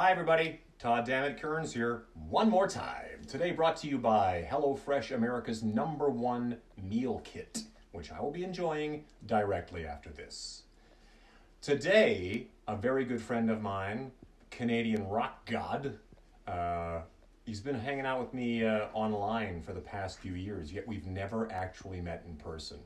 Hi everybody, Todd Dammit, Kerns here, one more time. Today brought to you by HelloFresh, America's #1 meal kit, which I will be enjoying directly after this. Today, a very good friend of mine, Canadian rock god, he's been hanging out with me online for the past few years, yet we've never actually met in person.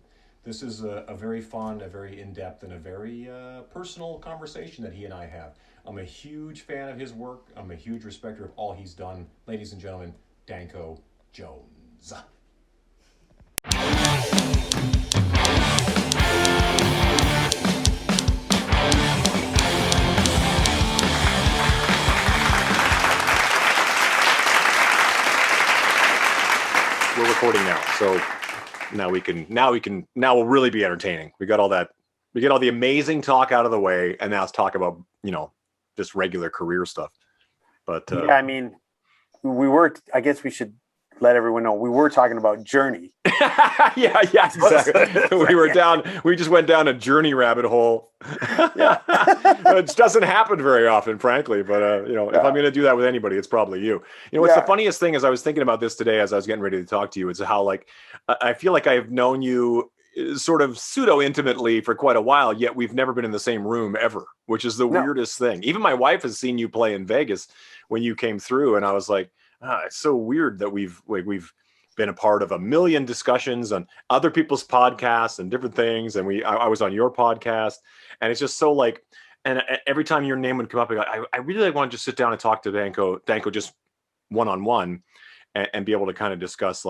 This is a very fun, a very in-depth, and a very personal conversation that he and I have. I'm a huge fan of his work. I'm a huge respecter of all he's done. Ladies and gentlemen, Danko Jones. We're recording now, so now we'll really be entertaining. We get all the amazing talk out of the way, and now let's talk about, just regular career stuff. But yeah, I mean, I guess we should let everyone know we were talking about Journey. yeah, exactly. We just went down a Journey rabbit hole. Yeah. It doesn't happen very often, frankly, but if I'm going to do that with anybody, it's probably you. What's the funniest thing is I was thinking about this today as I was getting ready to talk to you, is how I feel like I've known you sort of pseudo intimately for quite a while, yet we've never been in the same room ever, which is the weirdest thing. Even my wife has seen you play in Vegas when you came through, and I was like, it's so weird that we've been a part of a million discussions on other people's podcasts and different things, and I was on your podcast, and it's just so and every time your name would come up, I really want to just sit down and talk to Danko just one-on-one, and be able to kind of discuss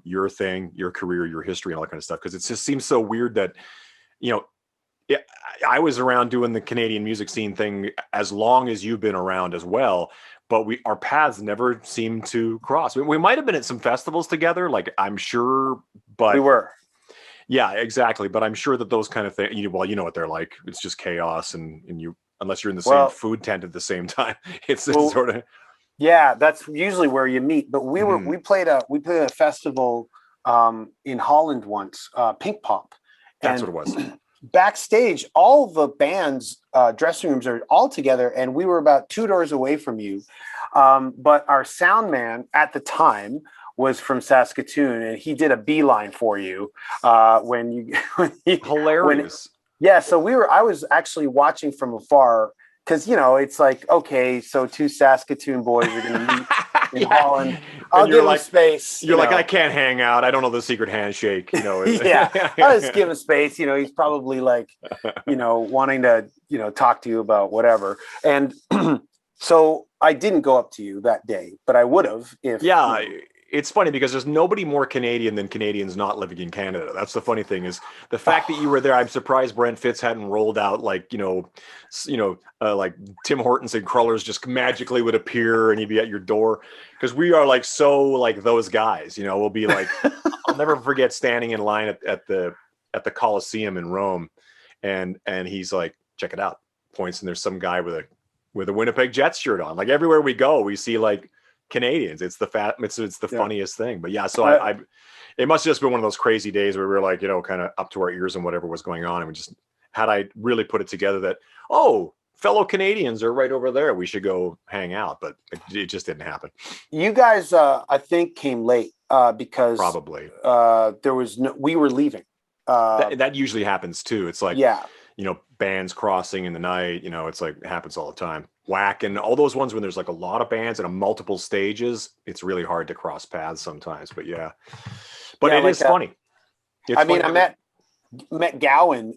your thing, your career, your history, and all that kind of stuff. Because it just seems so weird that, I was around doing the Canadian music scene thing as long as you've been around as well, but our paths never seem to cross. We might have been at some festivals together, I'm sure, but we were. Yeah, exactly. But I'm sure that those kind of things, you know what they're like. It's just chaos, and you, unless you're in the same food tent at the same time, it's sort of. Yeah, that's usually where you meet. But we played a festival in Holland once, Pink Pop. That's what it was. Backstage, all the band's dressing rooms are all together, and we were about 2 doors away from you. But our sound man at the time was from Saskatoon, and he did a beeline for you hilarious. So I was actually watching from afar. Because, it's like, okay, so 2 Saskatoon boys are going to meet in Holland. I'll give him space. You're like, I can't hang out. I don't know the secret handshake. Yeah, I'll just give him space. He's probably wanting to, talk to you about whatever. And so I didn't go up to you that day, but I would have if. Yeah. It's funny because there's nobody more Canadian than Canadians not living in Canada. That's the funny thing, is the fact that you were there. I'm surprised Brent Fitz hadn't rolled out like Tim Hortons and crullers just magically would appear and he'd be at your door, because we are so those guys. We'll be I'll never forget standing in line at the Coliseum in Rome, and he's like, check it out, points, and there's some guy with a Winnipeg Jets shirt on. Everywhere we go, we see Canadians. It's the funniest thing. But yeah, so it must have just been one of those crazy days where we were kind of up to our ears in whatever was going on, and we just had I really put it together that fellow Canadians are right over there, we should go hang out, but it just didn't happen. You guys I think came late because probably we were leaving. That usually happens too. It's bands crossing in the night, it happens all the time. Whack and all those ones when there's a lot of bands and multiple stages, it's really hard to cross paths sometimes. But it is funny. I met Gowan,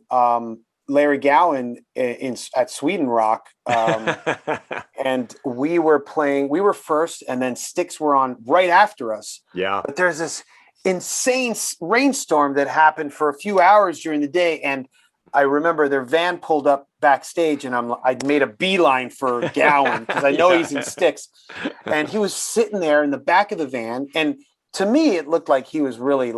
Larry Gowan at Sweden Rock, and we were first, and then Styx were on right after us. Yeah, but there's this insane rainstorm that happened for a few hours during the day, and I remember their van pulled up backstage, and I'd made a beeline for Gowan because I know he's in Styx, and he was sitting there in the back of the van, and to me it looked like he was really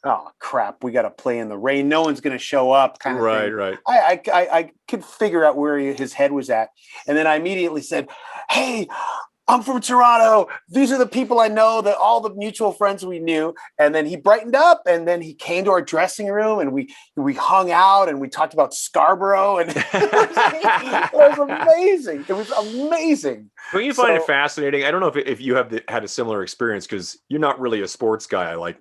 oh crap, we got to play in the rain, no one's going to show up, kind of thing. Right. I could figure out where his head was at, and then I immediately said, hey, I'm from Toronto. These are the people I know, that all the mutual friends we knew. And then he brightened up, and then he came to our dressing room, and we hung out, and we talked about Scarborough, and it was amazing. It was amazing. But you find it fascinating. I don't know if you have had a similar experience, because you're not really a sports guy. Like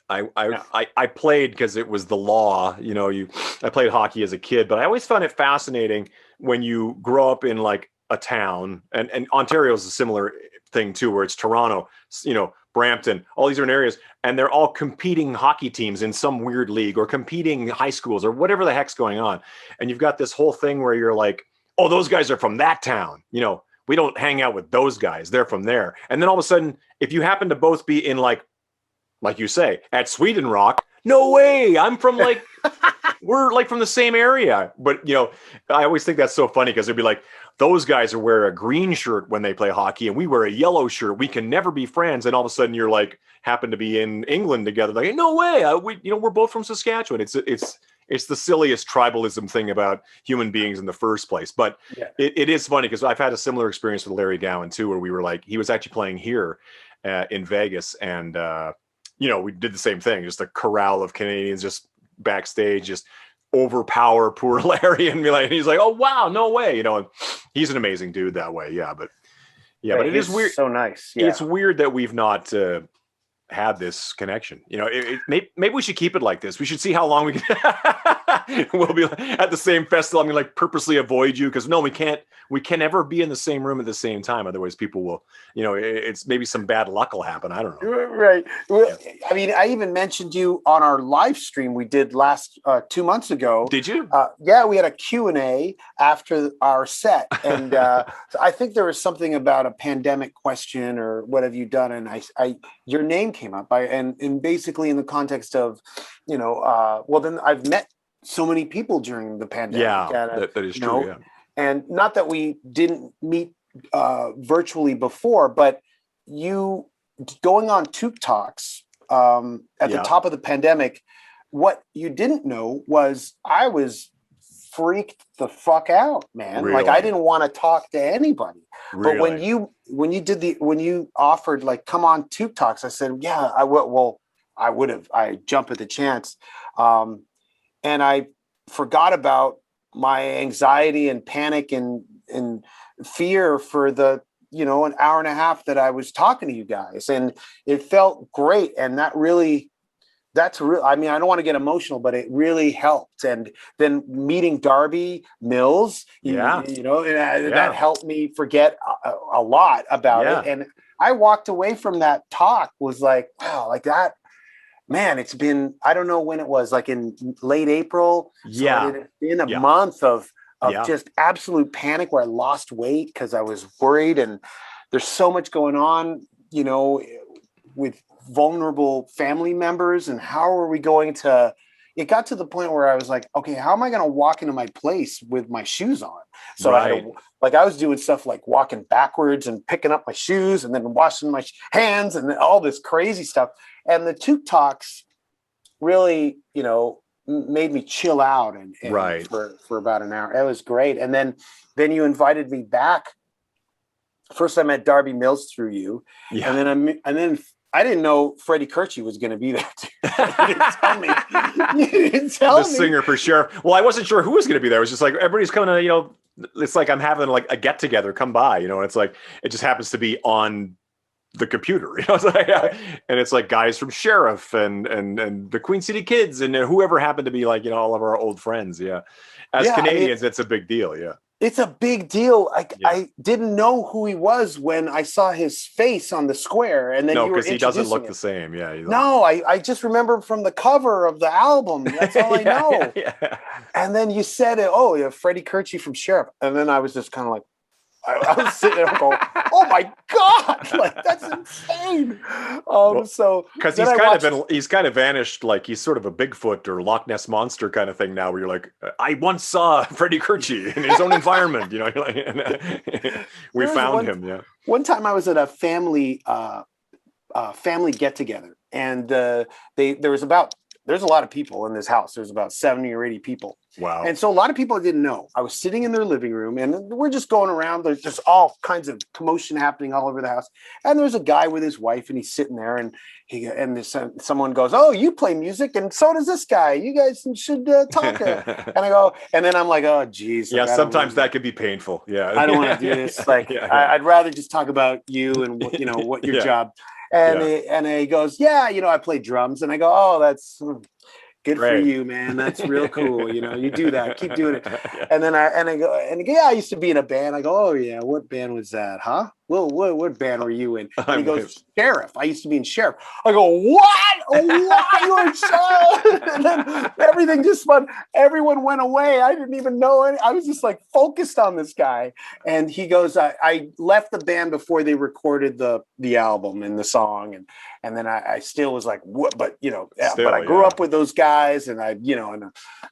I played because it was the law. I played hockey as a kid, but I always found it fascinating when you grow up in like a town, and Ontario is a similar thing too, where it's Toronto, Brampton, all these different areas, and they're all competing hockey teams in some weird league, or competing high schools, or whatever the heck's going on. And you've got this whole thing where you're like, oh, those guys are from that town. We don't hang out with those guys. They're from there. And then all of a sudden, if you happen to both be in like you say, at Sweden Rock, no way, I'm from like, we're like from the same area. But, I always think that's so funny, because it'd be like, those guys wear a green shirt when they play hockey, and we wear a yellow shirt. We can never be friends. And all of a sudden you're like, happen to be in England together. Like, no way. We're both from Saskatchewan. It's the silliest tribalism thing about human beings in the first place. But it is funny, because I've had a similar experience with Larry Gowan too, where we were like, he was actually playing here in Vegas, and we did the same thing. Just a corral of Canadians just backstage, just overpower poor Larry, and be like, he's like, oh wow, no way, and he's an amazing dude that way. But it is weird. So nice. It's weird that we've not had this connection. Maybe we should keep it like this. We should see how long we can we'll be at the same festival. I'm gonna like purposely avoid you, because no, we can't ever be in the same room at the same time. Otherwise people will, it's maybe some bad luck will happen. I don't know. Right. Well, I mean, I even mentioned you on our live stream we did last 2 months ago. Did you? Yeah, we had a Q&A after our set. And so I think there was something about a pandemic question, or what have you done? And I your name came up, and basically in the context of, well, then I've met so many people during the pandemic. Yeah, that is true. Yeah. And not that we didn't meet virtually before, but you going on Toop Talks at the top of the pandemic, what you didn't know was I was freaked the fuck out, man. Really? Like, I didn't want to talk to anybody. Really? But when you offered, like, come on Toop Talks, I said, yeah, I will. Well, I would have. I jump at the chance. And I forgot about my anxiety and panic and fear for the, an hour and a half that I was talking to you guys. And it felt great. And that's real. I mean, I don't want to get emotional, but it really helped. And then meeting Darby Mills, that helped me forget a lot about it. And I walked away from that talk was like, wow, like that, man, it's been, I don't know when it was, like in late April. So it had been a month of just absolute panic, where I lost weight because I was worried. And there's so much going on, with vulnerable family members, and how are we going to, it got to the point where I was like, okay, how am I going to walk into my place with my shoes on? So I was doing stuff like walking backwards and picking up my shoes and then washing my hands and all this crazy stuff. And the Toop Talks really, made me chill out and for about an hour. It was great. And then you invited me back. First I met Darby Mills through you. Yeah. And then I didn't know Freddie Kirchie was going to be there too. You didn't tell me. You didn't tell me. The singer for Sheriff. Well, I wasn't sure who was going to be there. It was just like, everybody's coming to, it's like I'm having like a get together, come by, it's like, it just happens to be on the computer, it's like, and it's like guys from Sheriff and the Queen City Kids and whoever happened to be like, all of our old friends. Yeah. As Canadians, it's a big deal. Yeah. It's a big deal. I didn't know who he was when I saw his face on the square, and then because he doesn't look the same. Yeah. No, I just remember him from the cover of the album. That's all I know. Yeah. And then you said, "Oh, yeah, Freddie Kirchie from Sheriff," and then I was just kind of like, I was sitting there going, "Oh my god, like that's insane!" So because he's kind of vanished, like he's sort of a Bigfoot or Loch Ness monster kind of thing now. Where you're like, I once saw Freddie Kirchie in his own environment, we found him. Yeah. One time I was at a family get together, and there's a lot of people in this house. There's about 70 or 80 people. Wow. And so a lot of people didn't know. I was sitting in their living room and we're just going around. There's all kinds of commotion happening all over the house. And there's a guy with his wife and he's sitting there and someone goes, "Oh, you play music and so does this guy. You guys should talk." And I go, and then I'm like, "Oh, geez." Yeah, like, sometimes that could be painful. Yeah. I don't want to do this. Like, I'd rather just talk about you and what your job. And he goes, "Yeah, I play drums." And I go, "Oh, that's good for you, man. That's real cool. You do that. Keep doing it." Yeah. And then I go, "Yeah, I used to be in a band." I go, "Oh yeah, what band was that? Huh? Well, what band were you in?" And he goes, "Sheriff. I used to be in Sheriff." I go, "What? Why you in Sheriff?" And then everything just spun. Everyone went away. I didn't even know it. I was just like focused on this guy. And he goes, I left the band before they recorded the album and the song. And then I still was like, "What?" But but I grew up with those guys, and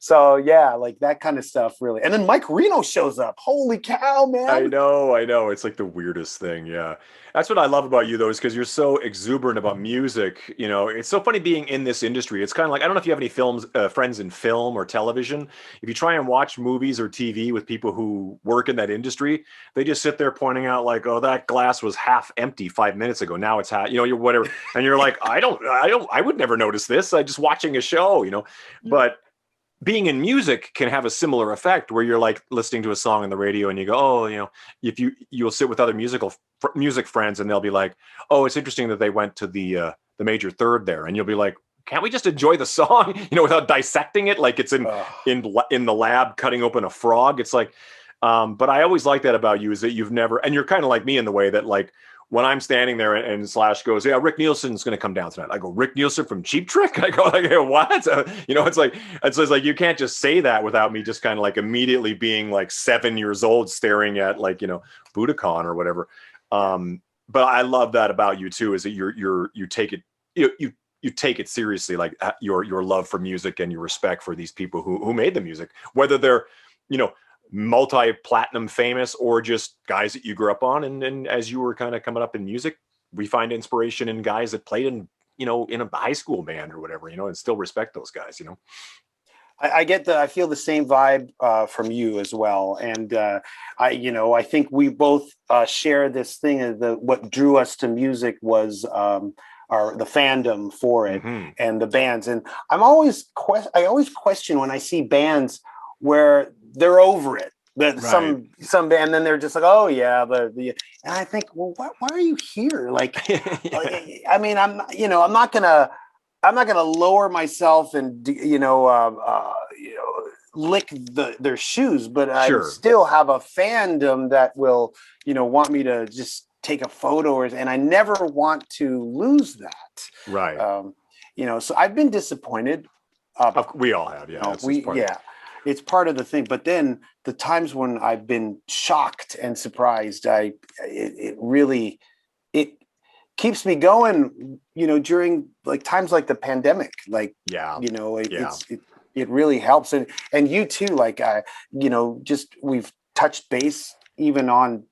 so yeah, like that kind of stuff, really. And then Mike Reno shows up. Holy cow, man! I know. It's like the weirdest thing. Yeah, that's what I love about you, though, is because you're so exuberant about music. It's so funny being in this industry. It's kind of like, I don't know if you have any friends in film or television. If you try and watch movies or TV with people who work in that industry, they just sit there pointing out like, "Oh, that glass was half empty 5 minutes ago. Now it's half." You're whatever. And you're like, I would never notice this. I'm just watching a show, but being in music can have a similar effect where you're like listening to a song on the radio and you go, "Oh, if you'll sit with other music friends and they'll be like, 'Oh, it's interesting that they went to the major third there.' And you'll be like, 'Can't we just enjoy the song, without dissecting it like it's in the lab cutting open a frog?'" It's like, but I always like that about you, is that you've never, and you're kind of like me in the way that, like, when I'm standing there and Slash goes, "Yeah, Rick Nielsen's going to come down tonight," I go, "Rick Nielsen from Cheap Trick?" I go, like, "What?" It's like you can't just say that without me just kind of like immediately being like 7 years old staring at like, Budokan or whatever. But I love that about you too, is that you take it, you take it seriously, like your love for music and your respect for these people who made the music, whether they're, multi-platinum famous or just guys that you grew up on. And as you were kind of coming up in music, we find inspiration in guys that played in a high school band or whatever, and still respect those guys. I feel the same vibe from you as well. And I think we both share this thing of what drew us to music was the fandom for it and the bands. And I always question when I see bands where they're over it. Some band, then they're just like, "Oh yeah, and I think, well, why are you here?" Like, I mean, I'm not gonna lower myself and lick their shoes, but I still have a fandom that will want me to just take a photo, and I never want to lose that. Right. So I've been disappointed. We all have, yeah. It's part of the thing. But then the times when I've been shocked and surprised, it really keeps me going, during like times like the pandemic, like, it really helps. And you too, like, we've touched base even on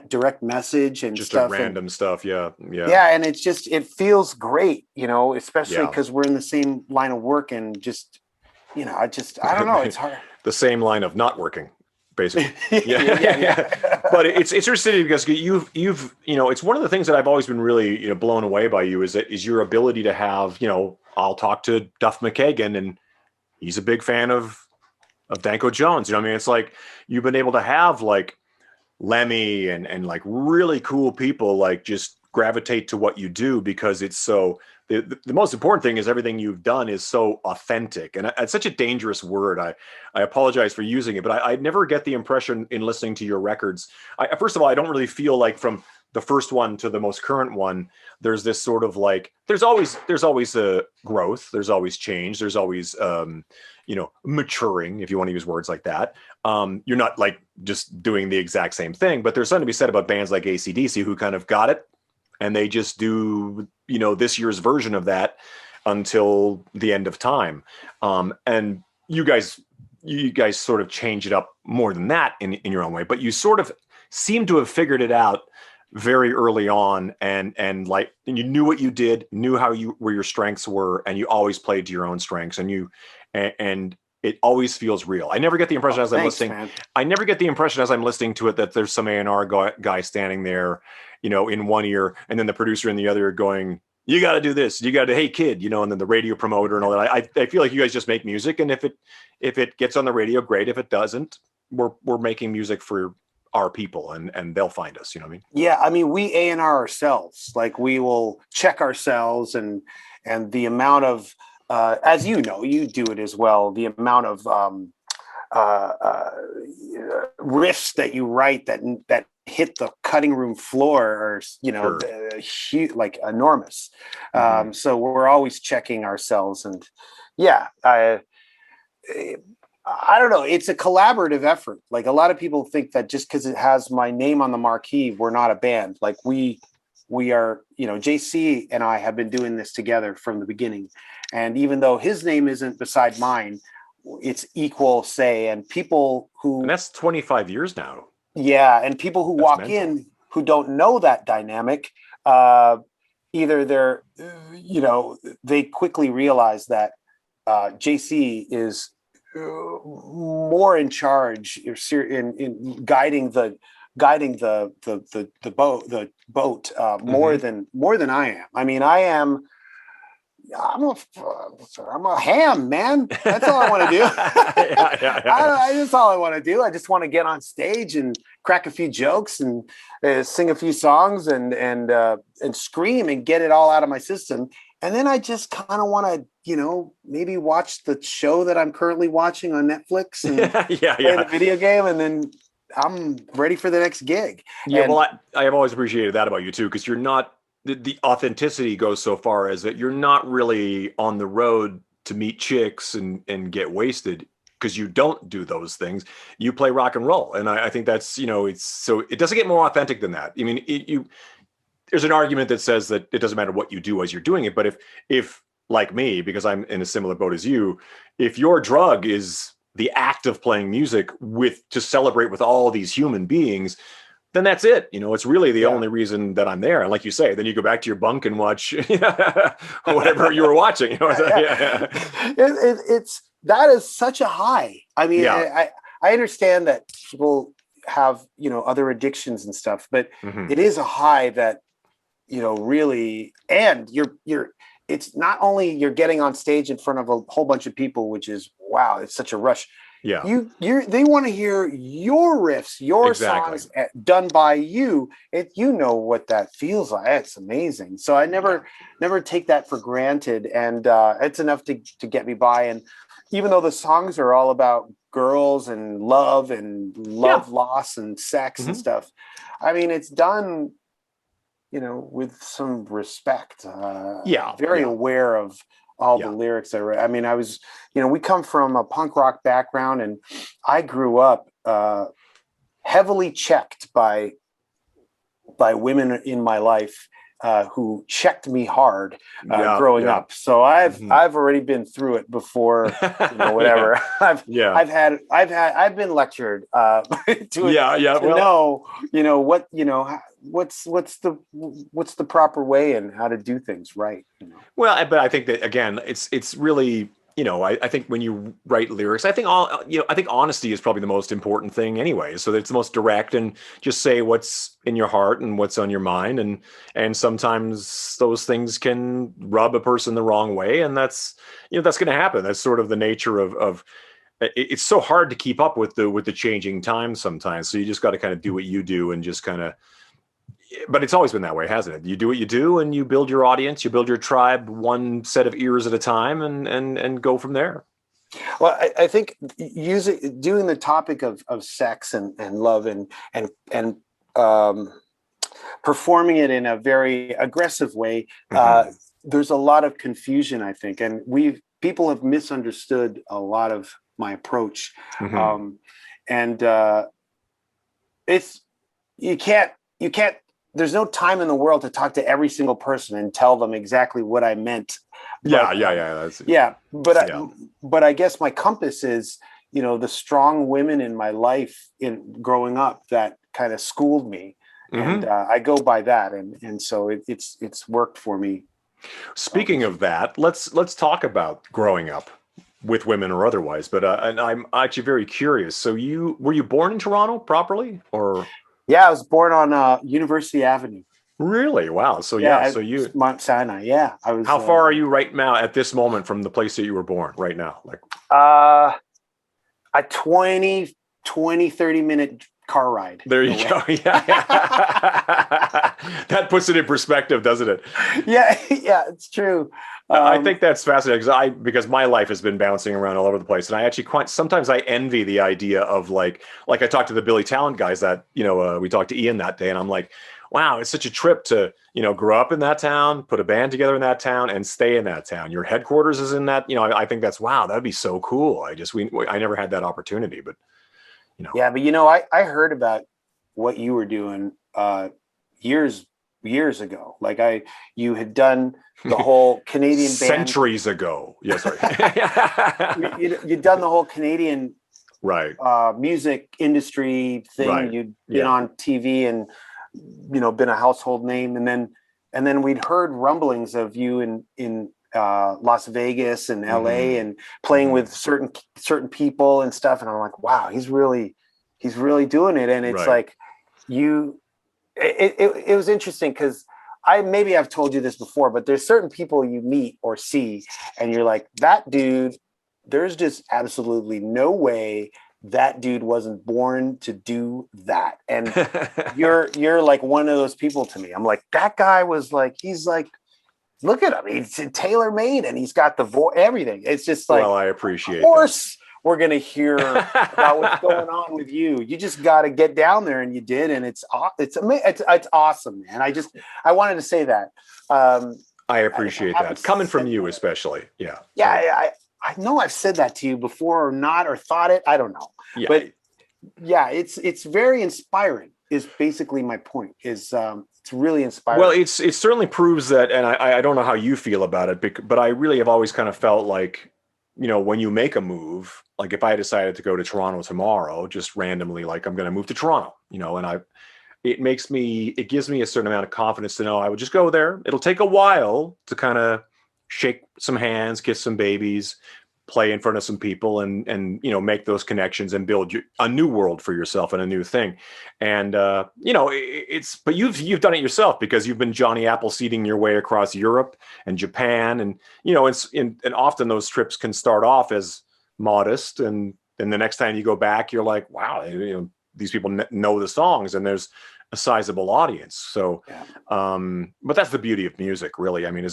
direct message and just stuff, random stuff. Yeah. And it feels great, especially because we're in the same line of work, and just, I don't know. It's hard. The same line of not working, basically. Yeah. But it's interesting because you've it's one of the things that I've always been really blown away by you, is your ability to have, I'll talk to Duff McKagan and he's a big fan of Danko Jones. I mean, it's like you've been able to have like Lemmy and like really cool people like just gravitate to what you do because it's so. The most important thing is everything you've done is so authentic, and it's such a dangerous word. I apologize for using it, but I never get the impression in listening to your records. First of all, I don't really feel like from the first one to the most current one, there's this sort of like there's always a growth, there's always change, there's always maturing, if you want to use words like that. You're not like just doing the exact same thing, but there's something to be said about bands like AC/DC who kind of got it. And they just do, this year's version of that until the end of time. And you guys sort of change it up more than that in your own way, but you sort of seem to have figured it out very early on, and you knew what you did, knew where your strengths were, and you always played to your own strengths. And it always feels real. I never get the impression as I'm listening. Man. I never get the impression as I'm listening to it that there's some A&R guy standing there, in one ear, and then the producer in the other going, you got to do this. You got to, hey kid, and then the radio promoter and all that. I feel like you guys just make music, and if it gets on the radio, great. If it doesn't, we're making music for our people, and they'll find us. You know what I mean? Yeah, I mean, we A&R ourselves. Like, we will check ourselves, and the amount of as you know, you do it as well. The amount of riffs that you write that hit the cutting room floor are, Sure. huge, like enormous. Mhm. So we're always checking ourselves, and yeah, I don't know. It's a collaborative effort. Like, a lot of people think that just because it has my name on the marquee, we're not a band. Like, we are, JC and I have been doing this together from the beginning. And even though his name isn't beside mine, it's equal say. And people who, And that's 25 years now. yeah, and people who That's walk mental. in who don't know that dynamic, either they're, they quickly realize that JC is more in charge in guiding the boat more than I am. I mean, I'm a ham, man. That's all I want to do. Yeah. That's all I want to do. I just want to get on stage and crack a few jokes and sing a few songs and scream and get it all out of my system. And then I just kind of want to, maybe watch the show that I'm currently watching on Netflix and play the video game, and then I'm ready for the next gig. Yeah, well, I have always appreciated that about you too, because you're not, the authenticity goes so far as that you're not really on the road to meet chicks and get wasted, because you don't do those things. You play rock and roll, and I think that's, it's so, it doesn't get more authentic than that. I mean, there's an argument that says that it doesn't matter what you do as you're doing it, but if like me, because I'm in a similar boat as you, if your drug is the act of playing music to celebrate with all these human beings, then that's it. It's really the only reason that I'm there. And like you say, then you go back to your bunk and watch whatever you were watching. It's that is such a high. I mean, I understand that people have, other addictions and stuff, but it is a high that, really, and it's not only you're getting on stage in front of a whole bunch of people, which is, wow, it's such a rush. Yeah. They want to hear your riffs, your songs done by you. You know what that feels like. It's amazing. So I never take that for granted. And it's enough to get me by. And even though the songs are all about girls and love loss and sex and stuff, I mean, it's done, with some respect. Very aware of all the lyrics I read. I mean, I was, we come from a punk rock background, and I grew up heavily checked by women in my life who checked me hard growing up. So I've already been through it before, whatever. I've been lectured know, what's the proper way and how to do things right. Well, but I think that, again, it's really, I think when you write lyrics, I think honesty is probably the most important thing anyway. So that it's the most direct, and just say what's in your heart and what's on your mind. And sometimes those things can rub a person the wrong way. And that's going to happen. That's sort of the nature of it's so hard to keep up with the changing times sometimes. So you just got to kind of do what you do and just kind of, but it's always been that way, hasn't it? You do what you do, and you build your audience, you build your tribe one set of ears at a time, and go from there. Well, I think doing the topic of sex and love and performing it in a very aggressive way, there's a lot of confusion, I think, and people have misunderstood a lot of my approach, and it's you can't. There's no time in the world to talk to every single person and tell them exactly what I meant. But I guess my compass is, the strong women in my life in growing up that kind of schooled me, and I go by that, and so it's worked for me. Speaking of that, let's talk about growing up. with women or otherwise. But and I'm actually very curious. So were you born in Toronto properly, or Yeah, I was born on University Avenue. really? Wow. So Yeah, yeah. at So you, Mount Sinai. Yeah, I was. how far are you right now at this moment from the place that you were born? Right now, like A 20, 30 minute car ride there you away. go. Yeah, yeah. That puts it in perspective, doesn't it? Yeah, yeah, it's true. I think that's fascinating because my life has been bouncing around all over the place, and I actually quite sometimes I envy the idea of like I talked to the Billy Talent guys that we talked to Ian that day, and I'm like, wow, it's such a trip to grow up in that town, put a band together in that town, and stay in that town. Your headquarters is in that. I think that's wow, that'd be so cool. I never had that opportunity, but Yeah, but I heard about what you were doing years years ago. Like you had done the whole Canadian band. Centuries ago. Yeah, sorry. You'd done the whole Canadian Right. music industry thing. Right. You'd been Yeah. on TV and been a household name, and then we'd heard rumblings of you in Las Vegas and LA Mhm. and playing Mhm. with certain people and stuff. And I'm like, wow, he's really doing it. And it's Right. like it was interesting because I've told you this before, but there's certain people you meet or see, and you're like, that dude, there's just absolutely no way that dude wasn't born to do that. And you're like one of those people to me. I'm like, that guy was like, he's like, look at him. He's tailor made and he's got the voice, everything. It's just like, Well, I of appreciate course we're going to hear about what's going on with you. You just got to get down there, and you did. And it's awesome, man. I wanted to say that. I appreciate that coming from you, especially. Yeah. Yeah. I know I've said that to you before or not, or thought it. I don't know. Yeah. But yeah, it's very inspiring is basically my point is, it's really inspiring. Well, it certainly proves that, and I don't know how you feel about it, but I really have always kind of felt like, when you make a move, like if I decided to go to Toronto tomorrow, just randomly, like I'm going to move to Toronto, and it gives me a certain amount of confidence to know I would just go there. It'll take a while to kind of shake some hands, kiss some babies, play in front of some people, and make those connections and build a new world for yourself and a new thing. And but you've done it yourself because you've been Johnny Appleseeding your way across Europe and Japan, and and often those trips can start off as modest, and then the next time you go back, you're like, wow, these people know the songs, and there's a sizable audience. So, Yeah. But that's the beauty of music, really. I mean,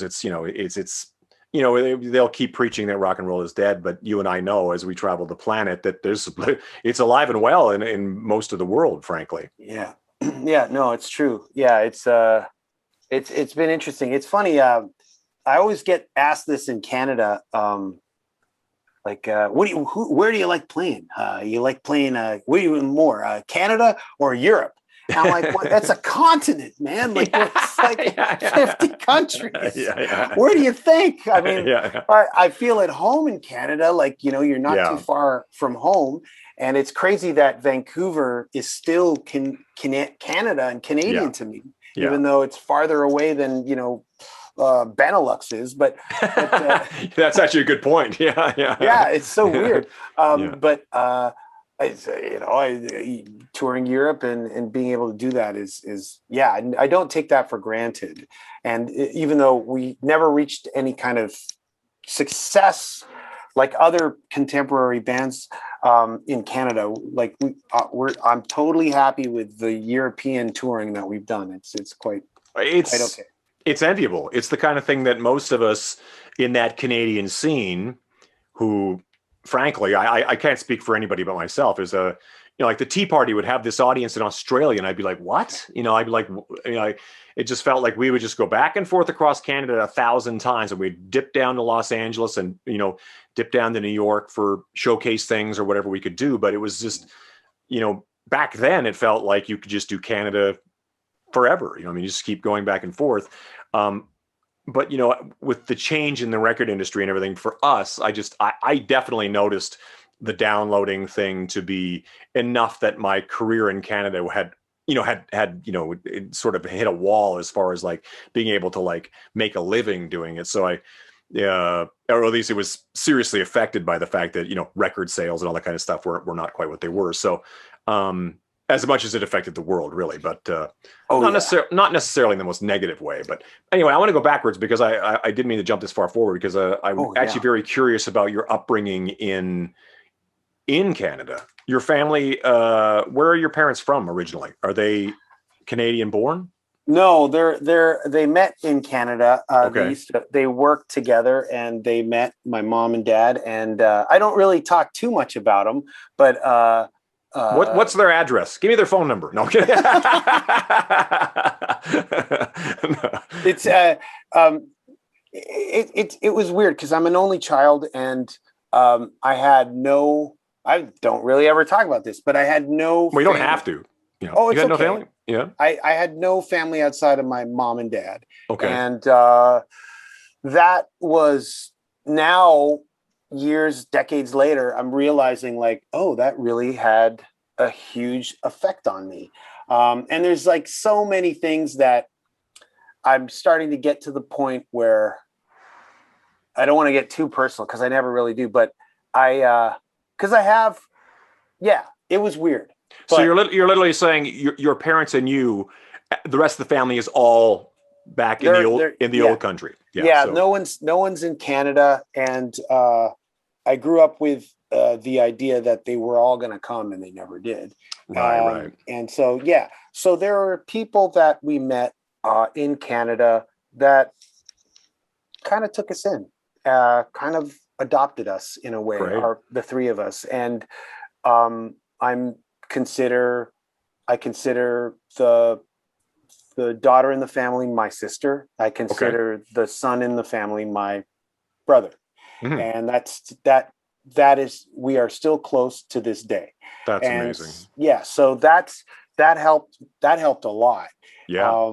they'll keep preaching that rock and roll is dead, but you and I know as we travel the planet that it's alive and well in most of the world, frankly. Yeah. Yeah, no, it's true. Yeah. It's been interesting. It's funny. I always get asked this in Canada. Where do you like playing? You like playing, what do you more, Canada or Europe? And I'm like, well, that's a continent, man. Like, it's like 50 countries. Yeah. Where do you think? I mean, Yeah. I feel at home in Canada. Like, you're not too far from home. And it's crazy that Vancouver is still Canada and Canadian to me, even though it's farther away than, Benelux is. But that's actually a good point. Yeah. Yeah, it's so weird. But touring Europe and being able to do that is I don't take that for granted. And even though we never reached any kind of success like other contemporary bands in Canada, like I'm totally happy with the European touring that we've done. It's quite okay. It's enviable. It's the kind of thing that most of us in that Canadian scene, who, frankly, I can't speak for anybody but myself, is like the Tea Party would have this audience in Australia, and I'd be like, what? I'd be like, it just felt like we would just go back and forth across Canada 1,000 times, and we'd dip down to Los Angeles and, dip down to New York for showcase things or whatever we could do. But it was just, back then it felt like you could just do Canada forever. You just keep going back and forth. But with the change in the record industry and everything for us, I definitely noticed the downloading thing to be enough that my career in Canada had it sort of hit a wall as far as like being able to like make a living doing it. So or at least it was seriously affected by the fact that, record sales and all that kind of stuff were not quite what they were. So, as much as it affected the world, really, but not necessarily in the most negative way. But anyway, I want to go backwards because I didn't mean to jump this far forward, because I'm actually very curious about your upbringing in Canada. Your family, where are your parents from originally? Are they Canadian born? No, they met in Canada. Okay. They worked together, and they met, my mom and dad. And I don't really talk too much about them, but what's their address? Give me their phone number. No, I'm kidding. It's it was weird because I'm an only child, and I don't really ever talk about this, but I had no. Well, you don't have to. Oh, it's you had okay. no family? Yeah. I had no family outside of my mom and dad. Okay. And that was, now, decades later, I'm realizing, like, oh, that really had a huge effect on me. And there's like so many things that I'm starting to get to the point where I don't want to get too personal, because I never really do, but it was weird. So you're literally saying your parents and you, the rest of the family is all back in the old country. Yeah. No one's in Canada, and I grew up with the idea that they were all going to come, and they never did. Right. And so so there are people that we met in Canada that kind of took us in, kind of adopted us in a way, the three of us, and I consider the daughter in the family my sister. I consider the son in the family my brother. Mm-hmm. And that is, we are still close to this day. That's amazing. Yeah. So that helped a lot. Yeah.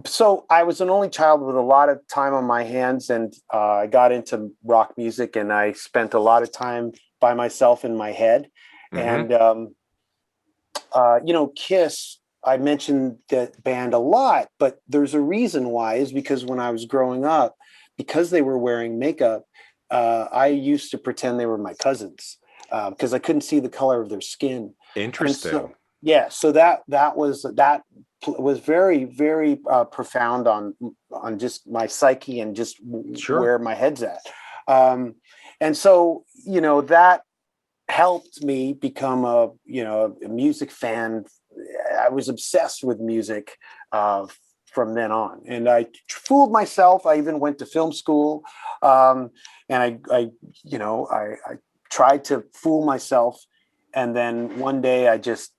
So I was an only child with a lot of time on my hands, and I got into rock music, and I spent a lot of time by myself in my head. Mm-hmm. And, Kiss, I mentioned that band a lot, but there's a reason why, is because when I was growing up, because they were wearing makeup, I used to pretend they were my cousins, because I couldn't see the color of their skin. Interesting. So that was very, very profound on just my psyche and just where my head's at. And so, that helped me become a music fan. I was obsessed with music from then on, and I fooled myself. I even went to film school, and I tried to fool myself, and then one day I just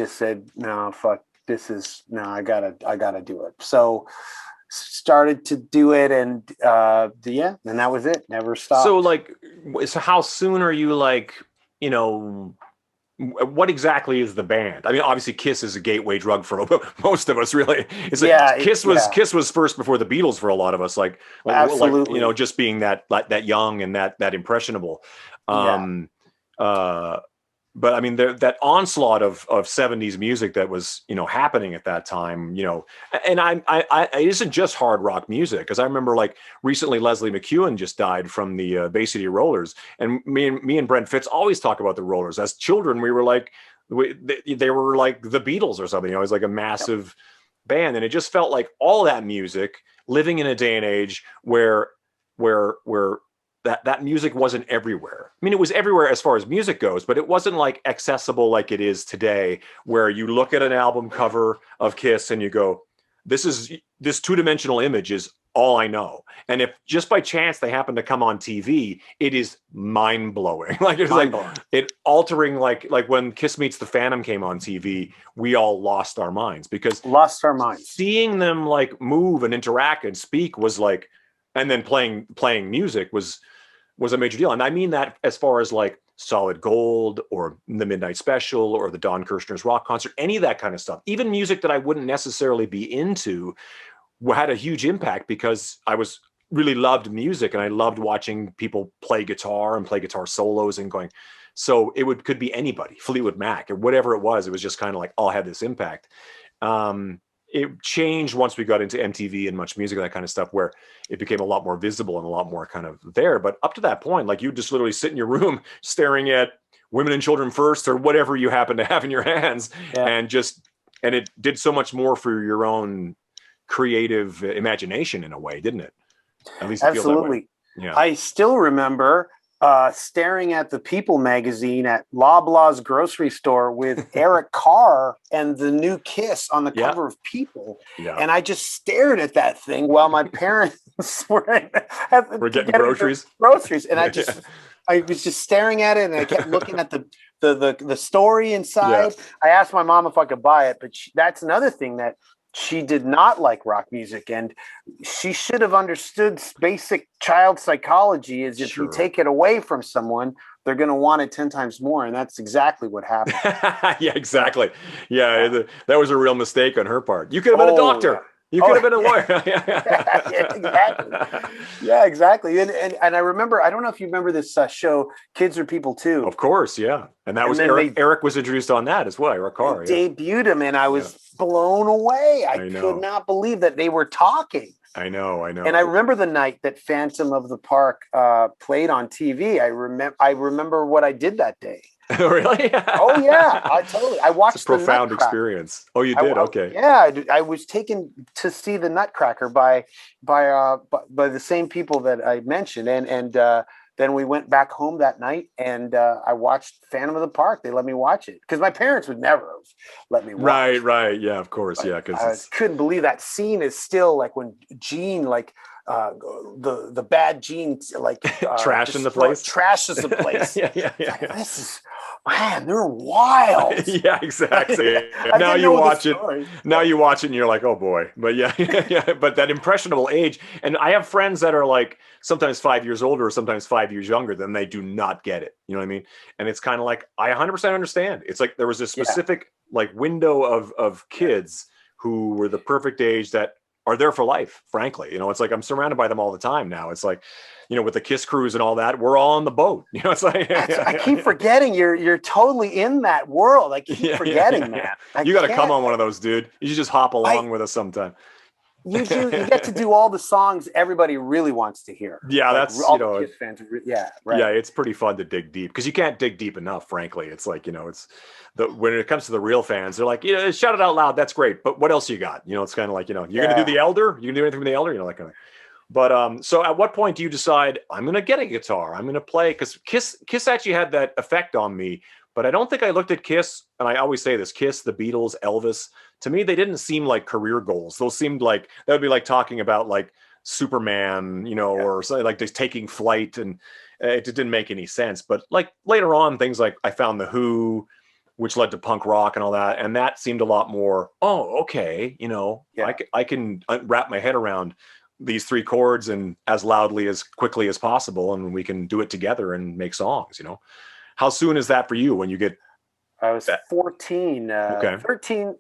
said, no, fuck, I gotta do it. So started to do it, and and that was it. Never stopped. So how soon are you what exactly is the band? I mean, obviously Kiss is a gateway drug for most of us, really. Kiss was first before the Beatles for a lot of us, absolutely. Just being that young and that impressionable. But I mean, that onslaught of 70s music that was, happening at that time, and it isn't just hard rock music, because I remember recently Leslie McEwen just died from the Bay City Rollers, and me and Brent Fitz always talk about the Rollers. As children, we were they were like the Beatles or something. It was like a massive band, and it just felt like all that music, living in a day and age where that music wasn't everywhere. I mean, it was everywhere as far as music goes, but it wasn't accessible like it is today, where you look at an album cover of Kiss and you go, this two-dimensional image is all I know. And if just by chance they happen to come on TV, it is mind-blowing. It altering, like when Kiss Meets the Phantom came on TV, we all lost our minds, because seeing them move and interact and speak was and then playing music was a major deal. And I mean that as far as Solid Gold or the Midnight Special or the Don Kirshner's rock concert, any of that kind of stuff, even music that I wouldn't necessarily be into, had a huge impact, because I really loved music, and I loved watching people play guitar and play guitar solos and going. So it could be anybody, Fleetwood Mac or whatever it was. It was just kind of all had this impact. it changed once we got into MTV and Much Music and that kind of stuff, where it became a lot more visible and a lot more kind of there. But up to that point, like you just literally sit in your room staring at Women and Children First or whatever you happen to have in your hands, and it did so much more for your own creative imagination in a way, didn't it? At least it feels that way. Yeah. I still remember staring at the People magazine at Loblaws grocery store with Eric Carr and the new Kiss on the cover of People. Yeah. And I just stared at that thing while my parents were getting groceries. And I was just staring at it, and I kept looking at the story inside. Yeah. I asked my mom if I could buy it, but that's another thing that she did not like rock music, and she should have understood basic child psychology is if you take it away from someone, they're going to want it 10 times more. And that's exactly what happened. Yeah, exactly. Yeah. That was a real mistake on her part. You could have been a doctor. Yeah. You could have been a lawyer. Exactly. Yeah, exactly. And I remember, I don't know if you remember this show, Kids Are People Too. Of course, yeah. And that was Eric was introduced on that as well, Eric Carr. Debuted him, and I was blown away. I could not believe that they were talking. I know. And I remember the night that Phantom of the Park played on TV. I remember what I did that day. Really? Oh yeah, I watched. It's a profound experience. Oh, you did? Okay. Yeah, I was taken to see the Nutcracker by the same people that I mentioned, and then we went back home that night, and I watched Phantom of the Park. They let me watch it because my parents would never have let me watch it. Right. Yeah, of course. Yeah, because I couldn't believe that scene is still like when Gene the bad Gene trashing the place. Trashes the place. Yeah. This is. Man, they're wild. Yeah, exactly. Now you watch it. Now you watch it, and you're like, "Oh boy!" But yeah. But that impressionable age, and I have friends that are like sometimes 5 years older, or sometimes 5 years younger, than they do not get it. You know what I mean? And it's kind of like I 100% understand. It's like there was a specific like window of kids who were the perfect age that are there for life. Frankly, it's like I'm surrounded by them all the time now. It's like. With the Kiss cruise and all that, we're all on the boat. It's like I keep forgetting you're totally in that world. I keep forgetting that. You got to come on one of those, dude. You should just hop along with us sometime. You get to do all the songs everybody really wants to hear. Yeah, that's all the Kiss fans. Yeah, right. Yeah, it's pretty fun to dig deep because you can't dig deep enough. Frankly, it's like it's when it comes to the real fans, they're like, shout it out loud. That's great, but what else you got? It's kind of like you're going to do the Elder. You can do anything from the Elder. That kind of. But so at what point do you decide I'm going to get a guitar? I'm going to play because Kiss actually had that effect on me. But I don't think I looked at Kiss, and I always say this: Kiss, the Beatles, Elvis. To me, they didn't seem like career goals. Those seemed like that would be like talking about like Superman, or something like just taking flight, and it didn't make any sense. But like later on, things like I found the Who, which led to punk rock and all that, and that seemed a lot more. Oh, okay, I can wrap my head around these three chords and as loudly as quickly as possible, and we can do it together and make songs. How soon is that for you when you get? I was 14,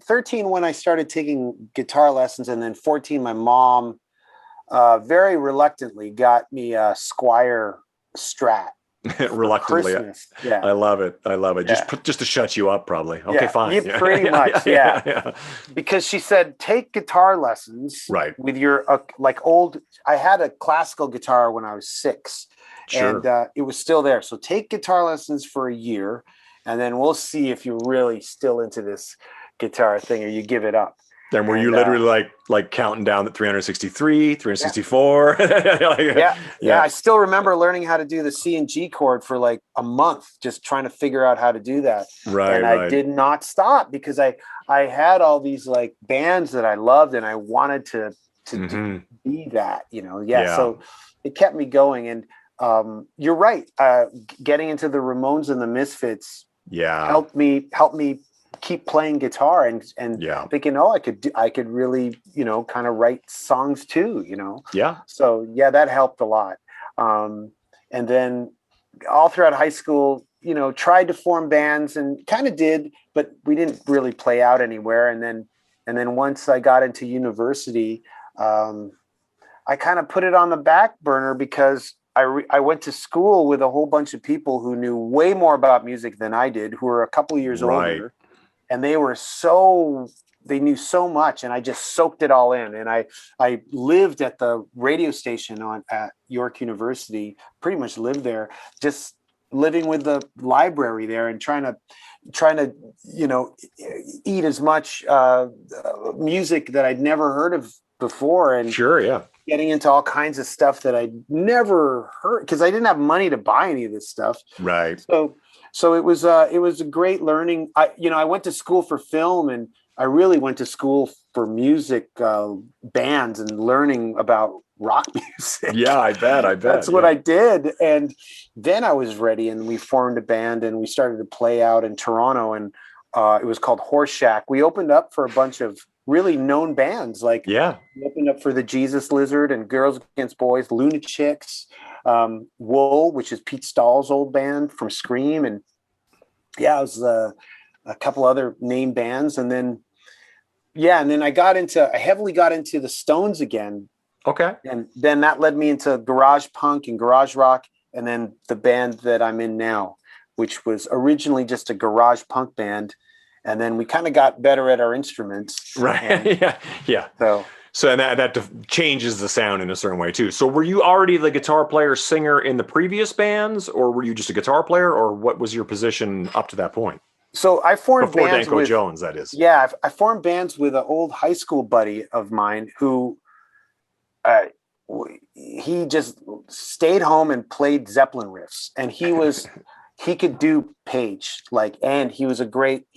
13 when I started taking guitar lessons, and then 14, my mom very reluctantly got me a Squire Strat. Reluctantly. Yeah. I love it. Yeah. Just to shut you up, probably. Okay, fine. Yeah, pretty much. Yeah. Because she said, take guitar lessons with your old. I had a classical guitar when I was 6, and it was still there. So take guitar lessons for a year, and then we'll see if you're really still into this guitar thing or you give it up. Then were you literally like counting down at 363, 364? Yeah. I still remember learning how to do the C and G chord for like a month, just trying to figure out how to do that. And I did not stop because I had all these like bands that I loved and I wanted to be that, So it kept me going. And you're right. Getting into the Ramones and the Misfits helped me keep playing guitar and thinking, I could really, kind of write songs too, So that helped a lot. And then all throughout high school, tried to form bands and kind of did, but we didn't really play out anywhere. And then once I got into university, I kind of put it on the back burner because I went to school with a whole bunch of people who knew way more about music than I did, who were a couple years older. And they were so they knew so much, and I just soaked it all in. And I lived at the radio station at York University, pretty much lived there, just living with the library there and trying to eat as much music that I'd never heard of before, and Sure, yeah. getting into all kinds of stuff that I'd never heard because I didn't have money to buy any of this stuff. Right. So it was a great learning. I went to school for film, and I really went to school for music bands and learning about rock music. Yeah, I bet. That's what I did. And then I was ready, and we formed a band, and we started to play out in Toronto, and it was called Horse Shack. We opened up for a bunch of really known bands. Like, we opened up for the Jesus Lizard and Girls Against Boys, Lunatics, Wool, which is Pete Stahl's old band from Scream. And it was a couple other name bands. And then I heavily got into the Stones again. Okay. And then that led me into garage punk and garage rock. And then the band that I'm in now, which was originally just a garage punk band. And then we kind of got better at our instruments. Right. Yeah. So and that changes the sound in a certain way too. So were you already the guitar player singer in the previous bands, or were you just a guitar player, or what was your position up to that point? So I formed before bands Danko Jones, that is. Yeah, I formed bands with an old high school buddy of mine who he just stayed home and played Zeppelin riffs, and he could do Page, and he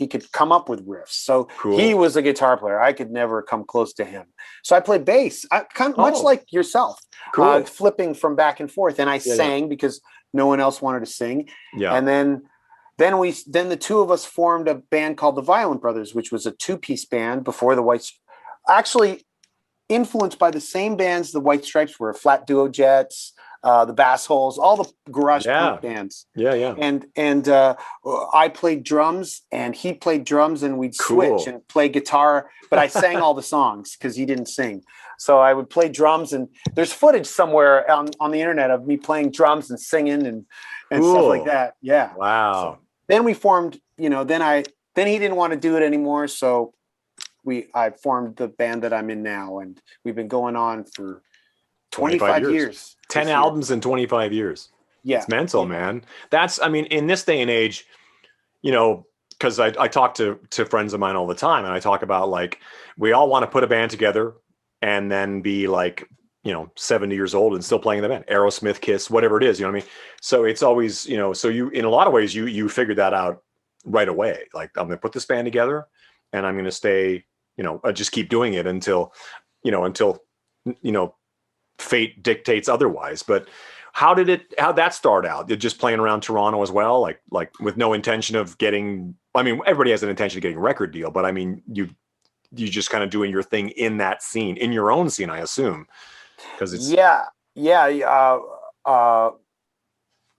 could come up with riffs. So cool. He was a guitar player. I could never come close to him. So I played bass, much like yourself, cool. Flipping from back and forth. And I sang because no one else wanted to sing. Yeah. And then the two of us formed a band called the Violent Brothers, which was a 2-piece band before the White, actually influenced by the same bands the White Stripes were, Flat Duo Jets, the Bass Holes, all the garage punk bands. Yeah. And I played drums, and he played drums, and we'd switch and play guitar. But I sang all the songs because he didn't sing. So I would play drums, and there's footage somewhere on the internet of me playing drums and singing and stuff like that. Yeah. Wow. So then we formed. Then he didn't want to do it anymore. So I formed the band that I'm in now, and we've been going on for 25 years. 10 albums in 25 years. Yeah. It's mental, man. In this day and age, because I talk to friends of mine all the time, and I talk about we all want to put a band together and then be 70 years old and still playing in the band. Aerosmith, Kiss, whatever it is, you know what I mean? So it's always, so you, in a lot of ways, you figured that out right away. I'm going to put this band together, and I'm going to stay, just keep doing it until fate dictates otherwise. But how'd that start out? You're just playing around Toronto as well, like with no intention of getting, everybody has an intention of getting a record deal, but you just kind of doing your thing in that scene, in your own scene, I assume, because it's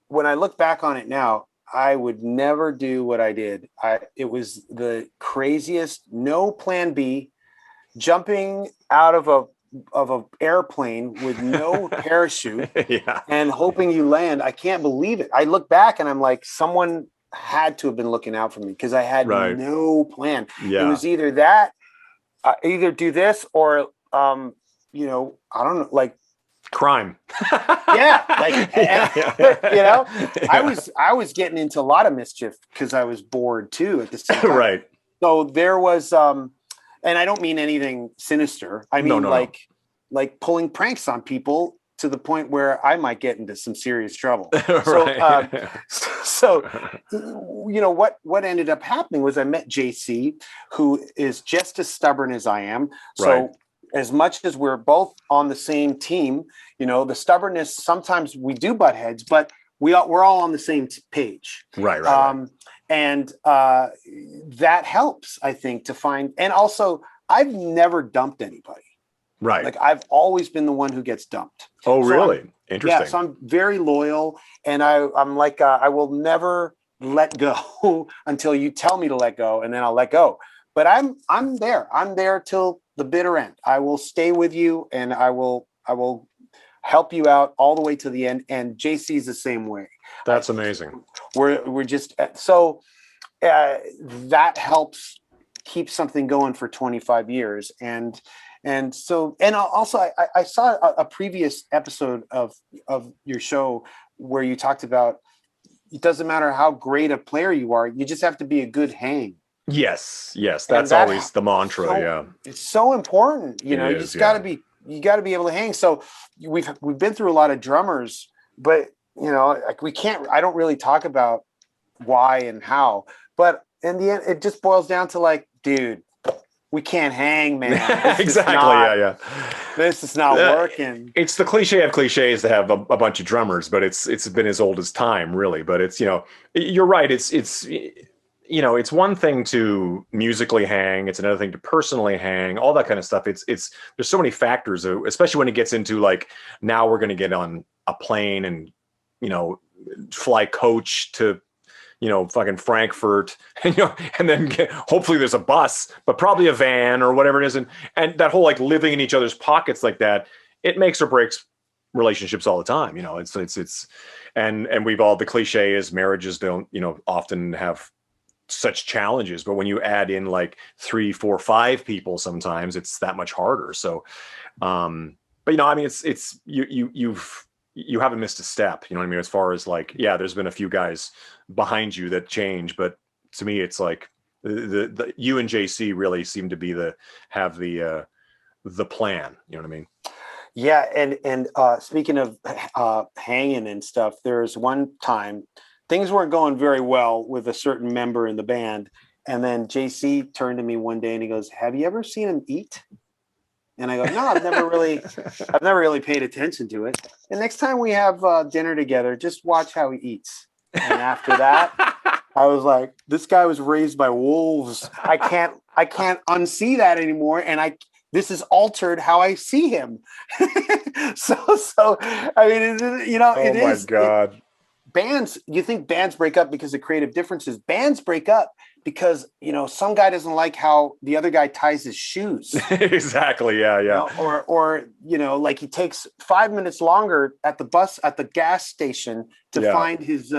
when I look back on it now, I would never do what I did. It was the craziest, no plan B, jumping out of an airplane with no parachute and hoping you land. I can't believe it. I look back and I'm like, someone had to have been looking out for me because I had no plan. It was either that, either do this or, I don't know, crime. I was getting into a lot of mischief because I was bored too at the same time. Right. So there was, and I don't mean anything sinister. I mean, like pulling pranks on people to the point where I might get into some serious trouble. So, what ended up happening was I met JC, who is just as stubborn as I am. So as much as we're both on the same team, the stubbornness, sometimes we do butt heads, but we're all on the same page. Right. And that helps, I think, to find, and also I've never dumped anybody. Right. I've always been the one who gets dumped. Oh, really? Interesting. Yeah. So I'm very loyal, and I'm like, I will never let go until you tell me to let go, and then I'll let go. But I'm there. I'm there till the bitter end. I will stay with you, and I will help you out all the way to the end. And JC's the same way. That's amazing. We're just so that helps keep something going for 25 years. And so, and also I saw a previous episode of your show where you talked about, it doesn't matter how great a player you are, you just have to be a good hang. Yes, that's always the mantra. So, it's so important. You know, you just got to be able to hang. So we've been through a lot of drummers, but you know, like I don't really talk about why and how, but in the end, it just boils down to like, dude, we can't hang, man. Exactly. This is not working. It's the cliche of cliches to have a bunch of drummers, but it's been as old as time, really. But it's, you know, you're right. It's you know, it's one thing to musically hang. It's another thing to personally hang, all that kind of stuff. It's there's so many factors, especially when it gets into like, now we're going to get on a plane and, you know, fly coach to, you know, fucking Frankfurt, and, you know, and then hopefully there's a bus, but probably a van or whatever it is. And that whole like living in each other's pockets like that, it makes or breaks relationships all the time. You know, it's and we've all, the cliche is marriages don't, you know, often have such challenges, but when you add in like 3, 4, 5 people, sometimes it's that much harder. So, but you know, I mean, it's you haven't missed a step, you know what I mean? As far as like, yeah, there's been a few guys behind you that change, but to me, it's like the you and JC really seem to be the plan, you know what I mean? Yeah. And speaking of hanging and stuff, there's one time things weren't going very well with a certain member in the band. And then JC turned to me one day and he goes, "Have you ever seen him eat?" And I go, "No, I've never really paid attention to it. And next time we have dinner together, just watch how he eats." And after that, I was like, this guy was raised by wolves. I can't unsee that anymore. And this has altered how I see him. so I mean, you know, it is. Oh my God. Bands, you think bands break up because of creative differences? Bands break up because, you know, some guy doesn't like how the other guy ties his shoes. Exactly. Yeah. You know, or you know, like he takes 5 minutes longer at the gas station to find his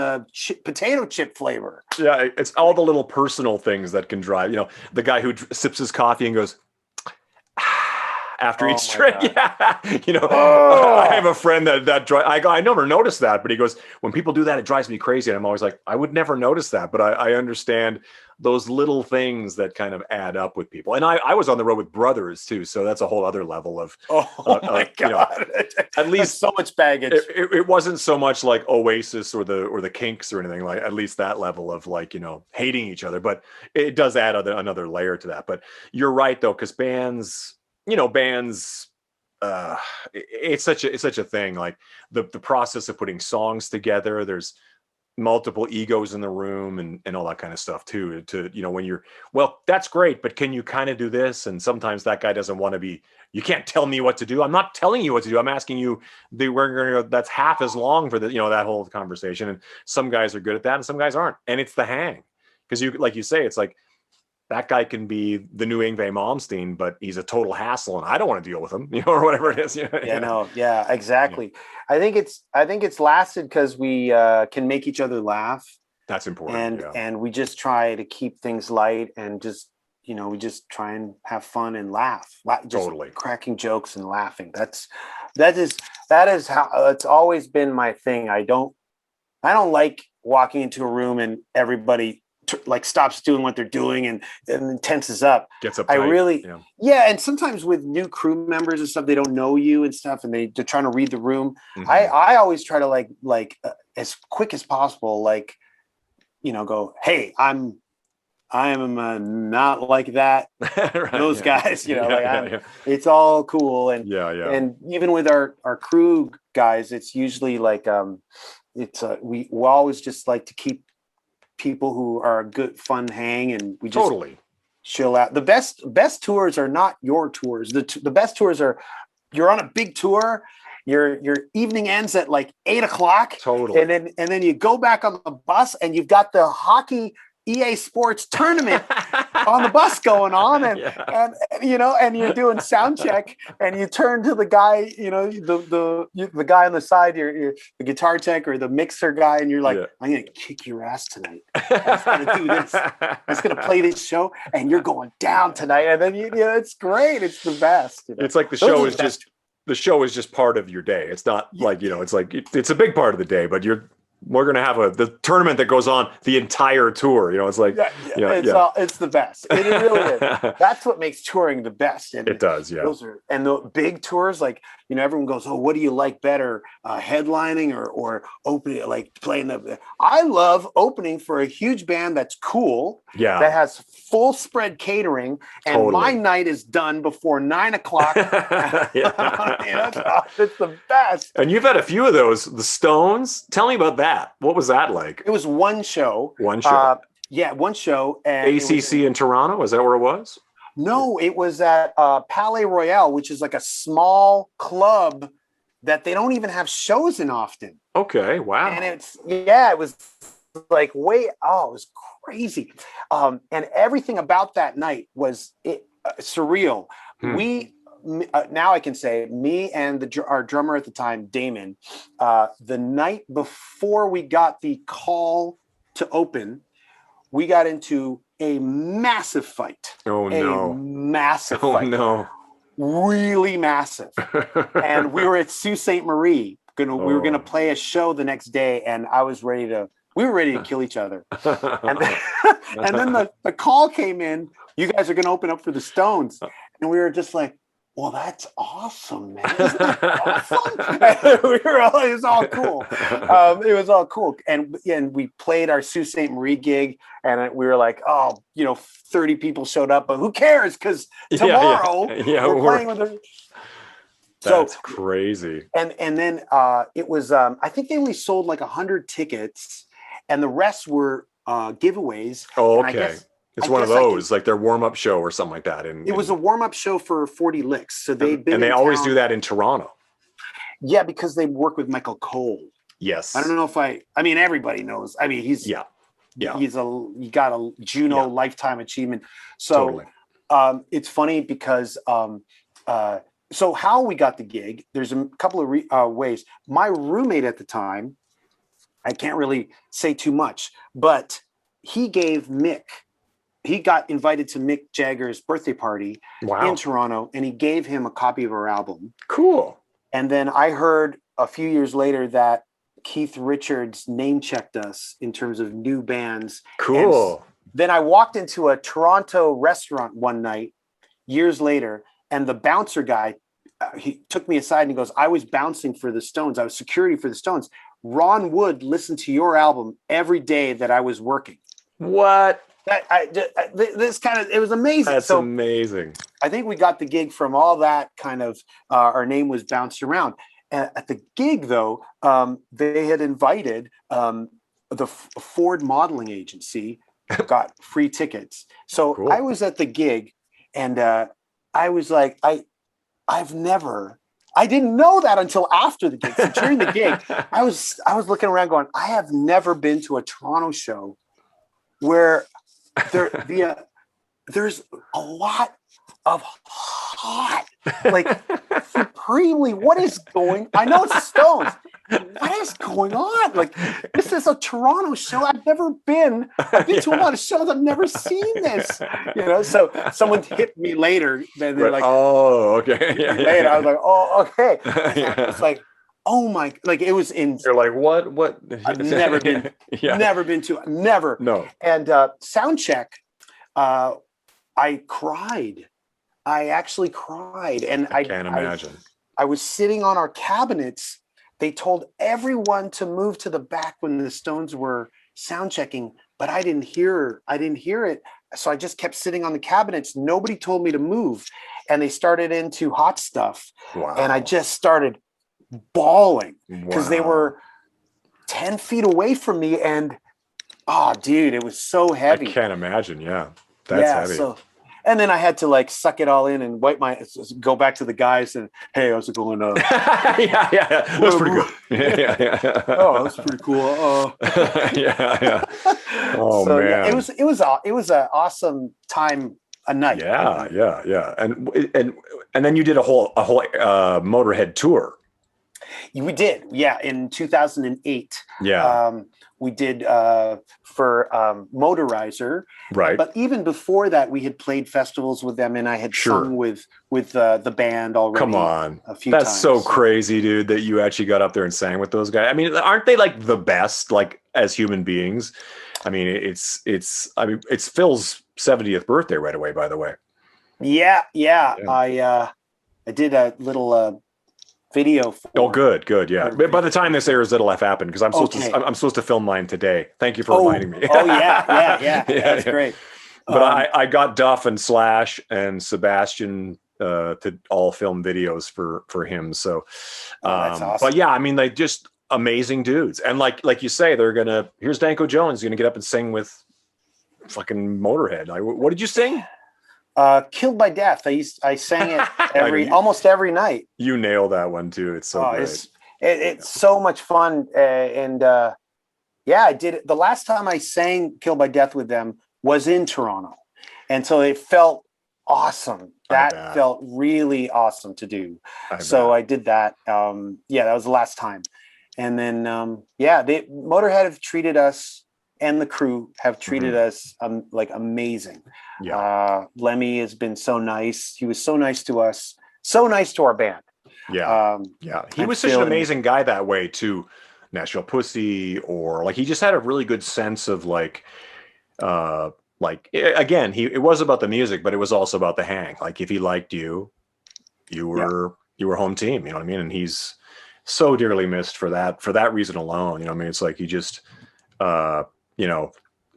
potato chip flavor. Yeah, it's all the little personal things that can drive. You know, the guy who sips his coffee and goes after each drink. Yeah, you know, I have a friend that I never noticed that, but he goes, when people do that, it drives me crazy. And I'm always like, I would never notice that, but I understand those little things that kind of add up with people. And I was on the road with brothers too, so that's a whole other level of my God. You know, at least so much baggage. It wasn't so much like Oasis or the Kinks or anything, like at least that level of like, you know, hating each other, but it does add another layer to that. But you're right though, because bands, it's such a thing, like the process of putting songs together. There's multiple egos in the room and all that kind of stuff too, to, you know, when you're, well, that's great, but can you kind of do this? And sometimes that guy doesn't want to be, you can't tell me what to do. I'm not telling you what to do. I'm asking you, that's half as long for the, you know, that whole conversation. And some guys are good at that and some guys aren't. And it's the hang. Because you, like you say, it's like, that guy can be the new Yngwie Malmsteen, but he's a total hassle, and I don't want to deal with him, you know, or whatever it is. Yeah, exactly. Yeah. I think it's lasted because we can make each other laugh. That's important. And we just try to keep things light and just, you know, we just try and have fun and laugh. Just totally cracking jokes and laughing. That is how it's always been my thing. I don't like walking into a room and everybody like stops doing what they're doing and tenses up. Gets uptight. I really, and sometimes with new crew members and stuff, they don't know you and stuff, and they're trying to read the room. Mm-hmm. I always try to like as quick as possible, like, you know, go, hey, I'm not like that. Right, those guys, you know, it's all cool. And and even with our crew guys, it's usually like we always just like to keep people who are a good fun hang, and we just chill out. The best tours are not your tours. The best tours are, you're on a big tour, your evening ends at like 8:00. Totally. And then you go back on the bus and you've got the hockey EA Sports tournament on the bus going on, and and you're doing sound check, and you turn to the guy, the guy on the side, you're the guitar tech or the mixer guy, and you're like, I'm gonna kick your ass tonight. I'm just gonna do this. I'm just gonna play this show, and you're going down tonight. And then it's great. It's the best. It's like the show is just part of your day. It's not like it's like it's a big part of the day, but we're going to have the tournament that goes on the entire tour. It's like, it's the best. It really is. That's what makes touring the best. And it does. Yeah. And the big tours, like, everyone goes, oh, what do you like better? Headlining or opening, like playing I love opening for a huge band that's cool. Yeah. That has full spread catering. And totally. My night is done before 9:00. It's the best. And you've had a few of those, the Stones. Tell me about that. What was that like? It was one show. One show. One show. And ACC in Toronto? Is that where it was? No, it was at Palais Royale, which is like a small club that they don't even have shows in often. Okay, wow. And it was like it was crazy. And everything about that night was surreal. Now I can say, me and our drummer at the time, Damon, the night before we got the call to open, we got into a massive fight. Oh, no. Massive fight. Oh, no. Really massive. And we were at Sault Ste. Marie. We were going to play a show the next day, and we were ready to kill each other. And then the call came in, you guys are going to open up for the Stones. And we were just like, well, that's awesome, man. Isn't that awesome? It was all cool. It was all cool. And we played our Sault Ste. Marie gig, and we were like, 30 people showed up, but who cares? Because tomorrow we're playing with them. That's crazy. And then it was, I think they only sold like 100 tickets, and the rest were giveaways. Oh, okay. It's one of those, like their warm-up show or something like that. And it was a warm-up show for 40 Licks. So they've been, and they always do that in Toronto. Yeah, because they work with Michael Cole. Yes. I don't know if everybody knows. I mean, he got a Juno Lifetime Achievement. So it's funny because so how we got the gig, there's a couple of ways. My roommate at the time, I can't really say too much, but he gave Mick. He got invited to Mick Jagger's birthday party in Toronto, and he gave him a copy of our album. Cool. And then I heard a few years later that Keith Richards name checked us in terms of new bands. Cool. And then I walked into a Toronto restaurant one night, years later, and the bouncer guy, he took me aside and he goes, I was bouncing for the Stones. I was security for the Stones. Ron Wood listened to your album every day that I was working. What? It was amazing. That's amazing. I think we got the gig from all that kind of, our name was bounced around. At the gig, though, they had invited the Ford modeling agency, got free tickets. So cool. I was at the gig, and I was like, I didn't know that until after the gig. So during the gig, I was looking around going, I have never been to a Toronto show where there's a lot of hot, like supremely. What is going? I know it's the Stones. What is going on? Like, this is a Toronto show. I've never been. I've been to a lot of shows. I've never seen this. So someone hit me later. Then they're like, "Oh, okay." Later, I was like, "Oh, okay." It's like, oh my! Like it was in. You're like, what? What? I've never been. Never been to. Never. No. And sound check. I cried. I actually cried, and I can't imagine. I was sitting on our cabinets. They told everyone to move to the back when the Stones were sound checking, but I didn't hear it. So I just kept sitting on the cabinets. Nobody told me to move, and they started into Hot Stuff, and I just started bawling because they were 10 feet away from me, and dude, it was so heavy. I can't imagine. Yeah, that's heavy. And then I had to like suck it all in and go back to the guys and, hey, how's it going? Yeah. That's pretty good. Yeah. Oh, that's pretty cool. Yeah. Oh So man. yeah, it was an awesome time, a night. Yeah. And then you did a whole Motorhead tour. We did, yeah, in 2008. Yeah. We did for Motorizer, Right. but even before that, we had played festivals with them, and I had sung with the band already. Come on, a few that's times. so crazy, dude, that you actually got up there and sang with those guys. I mean, aren't they like the best, like as human beings? I mean, it's Phil's 70th birthday right away, by the way. Yeah. I did a little video for. Good. Yeah. But by the time this airs, it'll have happened because I'm supposed to film mine today. Thank you for reminding me. Yeah. That's great. But I got Duff and Slash and Sebastian to all film videos for him. So, that's awesome. But yeah, I mean, they just amazing dudes. And like you say, here's Danko Jones going to get up and sing with fucking Motorhead. What did you sing? Killed by Death. I sang it almost every night. You nail that one too. It's so great. It's so much fun. I did it. The last time I sang Killed by Death with them was in Toronto. And so it felt awesome. That felt really awesome to do. I did that. That was the last time. And then, Motorhead have treated us, and the crew have treated us like amazing. Yeah. Lemmy has been so nice. He was so nice to us, so nice to our band. Yeah. He was such an amazing guy that way too. Nashville Pussy, or like, he just had a really good sense of again, it was about the music, but it was also about the hang. Like if he liked you, you were home team, you know what I mean? And he's so dearly missed for that reason alone. You know what I mean? It's like he just, but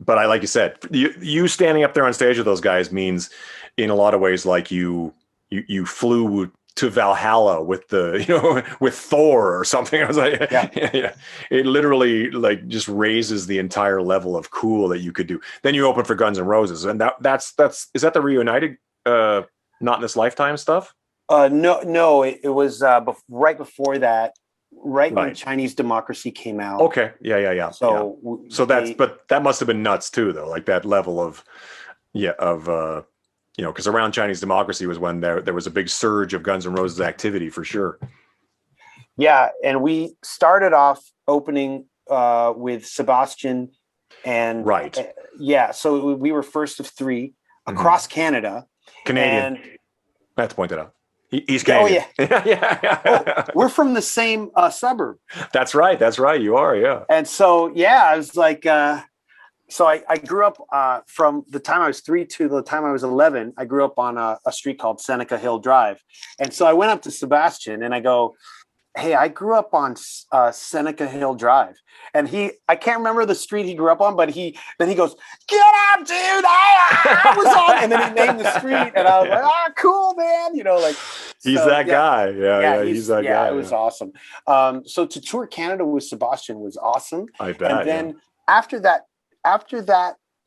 like you said, you standing up there on stage with those guys means in a lot of ways, like you flew to Valhalla with with Thor or something. I was like, yeah. It literally like just raises the entire level of cool that you could do. Then you open for Guns N' Roses, and that's is that the Reunited Not in This Lifetime stuff? No, it was right before that. Right when Chinese Democracy came out. Okay. Yeah. So that must have been nuts too, though. Like that level of, because around Chinese Democracy was when there was a big surge of Guns N' Roses activity for sure. Yeah. And we started off opening with Sebastian and so we were first of three across Canada. Canadian. I have to point that out. He's Canadian. Oh yeah. We're from the same suburb. That's right. You are, yeah. And so I was like, so I grew up from the time I was 3 to the time I was 11. I grew up on a street called Seneca Hill Drive, and so I went up to Sebastian and I go, "Hey, I grew up on Seneca Hill Drive," and I can't remember the street he grew up on, but he goes, "Get up, dude! I was on," and then he named the street, and I was like, cool, man," He's that guy. Yeah, he's that guy. Yeah, it was awesome. So to tour Canada with Sebastian was awesome. I bet. And then after that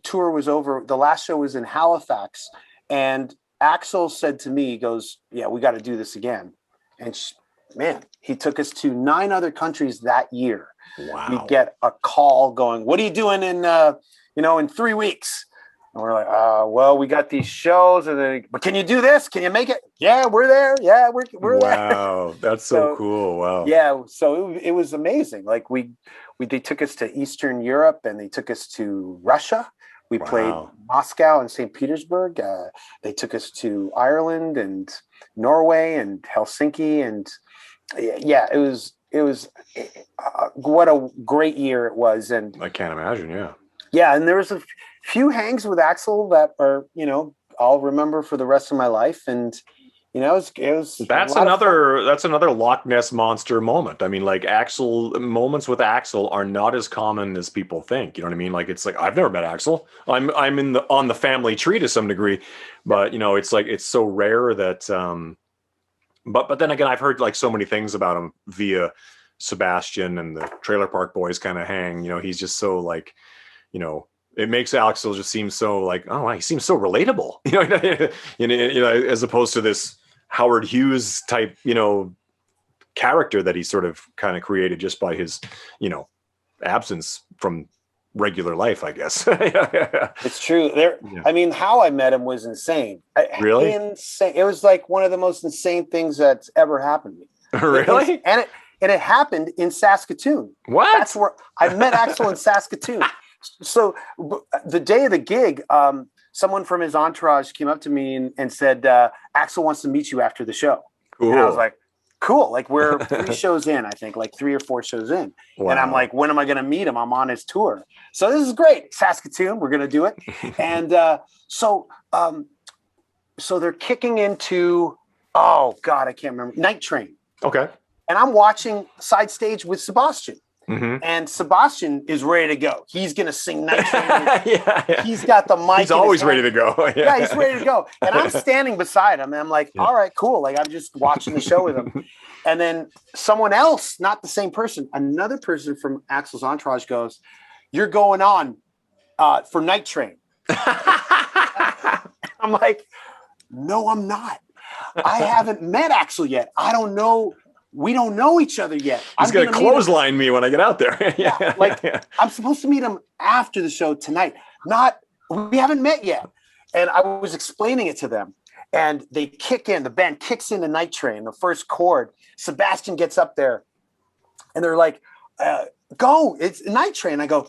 tour was over, the last show was in Halifax, and Axel said to me, he goes, "Yeah, we got to do this again." And man, he took us to 9 other countries that year. Wow. We get a call going, "What are you doing in 3 weeks?" And we're like, well, we got these shows, and then, but can you do this? Can you make it? Yeah, we're there. Yeah, we're there. Wow, that's so cool. Wow. Yeah, so it was amazing. Like they took us to Eastern Europe, and they took us to Russia. We played Moscow and St. Petersburg. They took us to Ireland and Norway and Helsinki, and it was what a great year it was. And I can't imagine. Yeah, and there was a few hangs with Axel that are, I'll remember for the rest of my life. And, it was that's another Loch Ness Monster moment. I mean, like moments with Axel are not as common as people think. You know what I mean? Like, it's like, I've never met Axel. I'm on the family tree to some degree, but it's like, it's so rare that, but then again, I've heard like so many things about him via Sebastian and the Trailer Park Boys kind of hang. He's just so like, It makes Axl just seem so like, oh, he seems so relatable, as opposed to this Howard Hughes type, character that he sort of kind of created just by his, absence from regular life, I guess. It's true. I mean, how I met him was insane. Really? Insane. It was like one of the most insane things that's ever happened to me. Really? And it happened in Saskatoon. What? That's where I met Axl in Saskatoon. So the day of the gig, someone from his entourage came up to me and said, Axl wants to meet you after the show. Cool. And I was like, cool. Like we're 3 shows in, I think, like 3 or 4 shows in. Wow. And I'm like, when am I going to meet him? I'm on his tour. So this is great. Saskatoon, we're going to do it. And so they're kicking into, oh God, I can't remember, Night Train. Okay. And I'm watching side stage with Sebastian. Mm-hmm. And Sebastian is ready to go. He's going to sing Night Train. Yeah. He's got the mic. He's always ready to go. Yeah, he's ready to go. And I'm standing beside him. And I'm like, all right, cool. Like I'm just watching the show with him. And then someone else, not the same person, another person from Axl's entourage goes, you're going on for Night Train. I'm like, no, I'm not. I haven't met Axl yet. I don't know. We don't know each other yet. He's going to clothesline me when I get out there. Yeah, I'm supposed to meet him after the show tonight. We haven't met yet. And I was explaining it to them. And they kick in, the band kicks in the Night Train, the first chord. Sebastian gets up there. And they're like, go, it's Night Train. I go,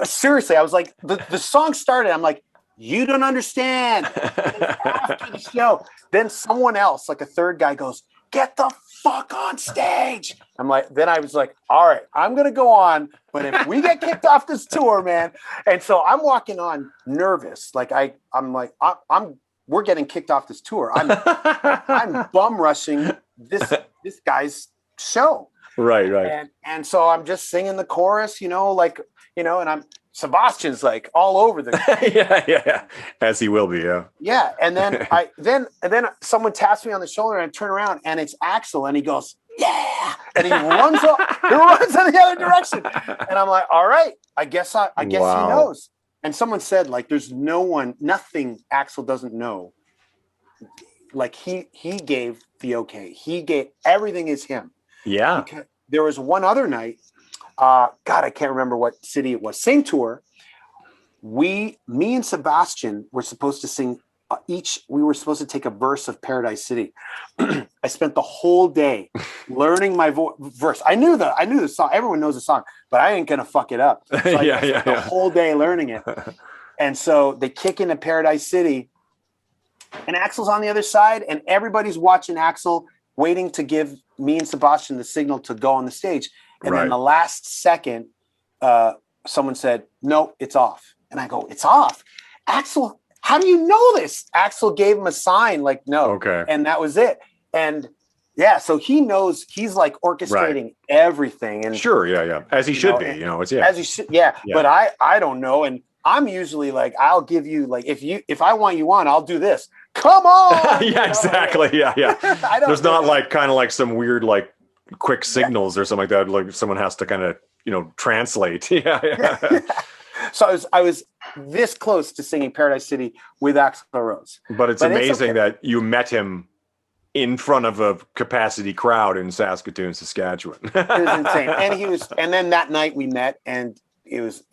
seriously, I was like, the song started. I'm like, you don't understand. After the show. Then someone else, like a third guy goes, get the fuck on stage. Then I was like, all right, I'm going to go on. But if we get kicked off this tour, man. And so I'm walking on nervous. Like we're getting kicked off this tour. I'm bum rushing this guy's show. Right. And so I'm just singing the chorus, and I'm Sebastian's like all over the yeah. As he will be, yeah. Yeah. And then then someone taps me on the shoulder and I turn around and it's Axl and he goes, yeah. And he runs in the other direction. And I'm like, all right, I guess he knows. And someone said, like, there's nothing Axl doesn't know. Like he gave the okay. He gave everything is him. Yeah. Because there was one other night. God, I can't remember what city it was. Same tour. Me and Sebastian were supposed to sing we were supposed to take a verse of Paradise City. I spent the whole day learning my verse. I knew the song. Everyone knows the song, but I ain't gonna fuck it up. So I spent the whole day learning it. And so they kick into Paradise City, and Axl's on the other side, and everybody's watching Axl, waiting to give me and Sebastian the signal to go on the stage. And then the last second, someone said, no, it's off. And I go, it's off? Axl, how do you know this? Axl gave him a sign like, no. Okay. And that was it. And yeah, so he knows, he's like orchestrating everything. And sure, yeah. As he should be, it's as he should, yeah. But I don't know. And I'm usually like, I'll give you like, if I want you on, I'll do this. Come on. Exactly. Yeah. There's not like kind of like some weird like quick signals or something like that. Like someone has to kind of, translate. Yeah. So I was this close to singing Paradise City with Axl Rose. But it's amazing that you met him in front of a capacity crowd in Saskatoon, Saskatchewan. It was insane. And then that night we met and it was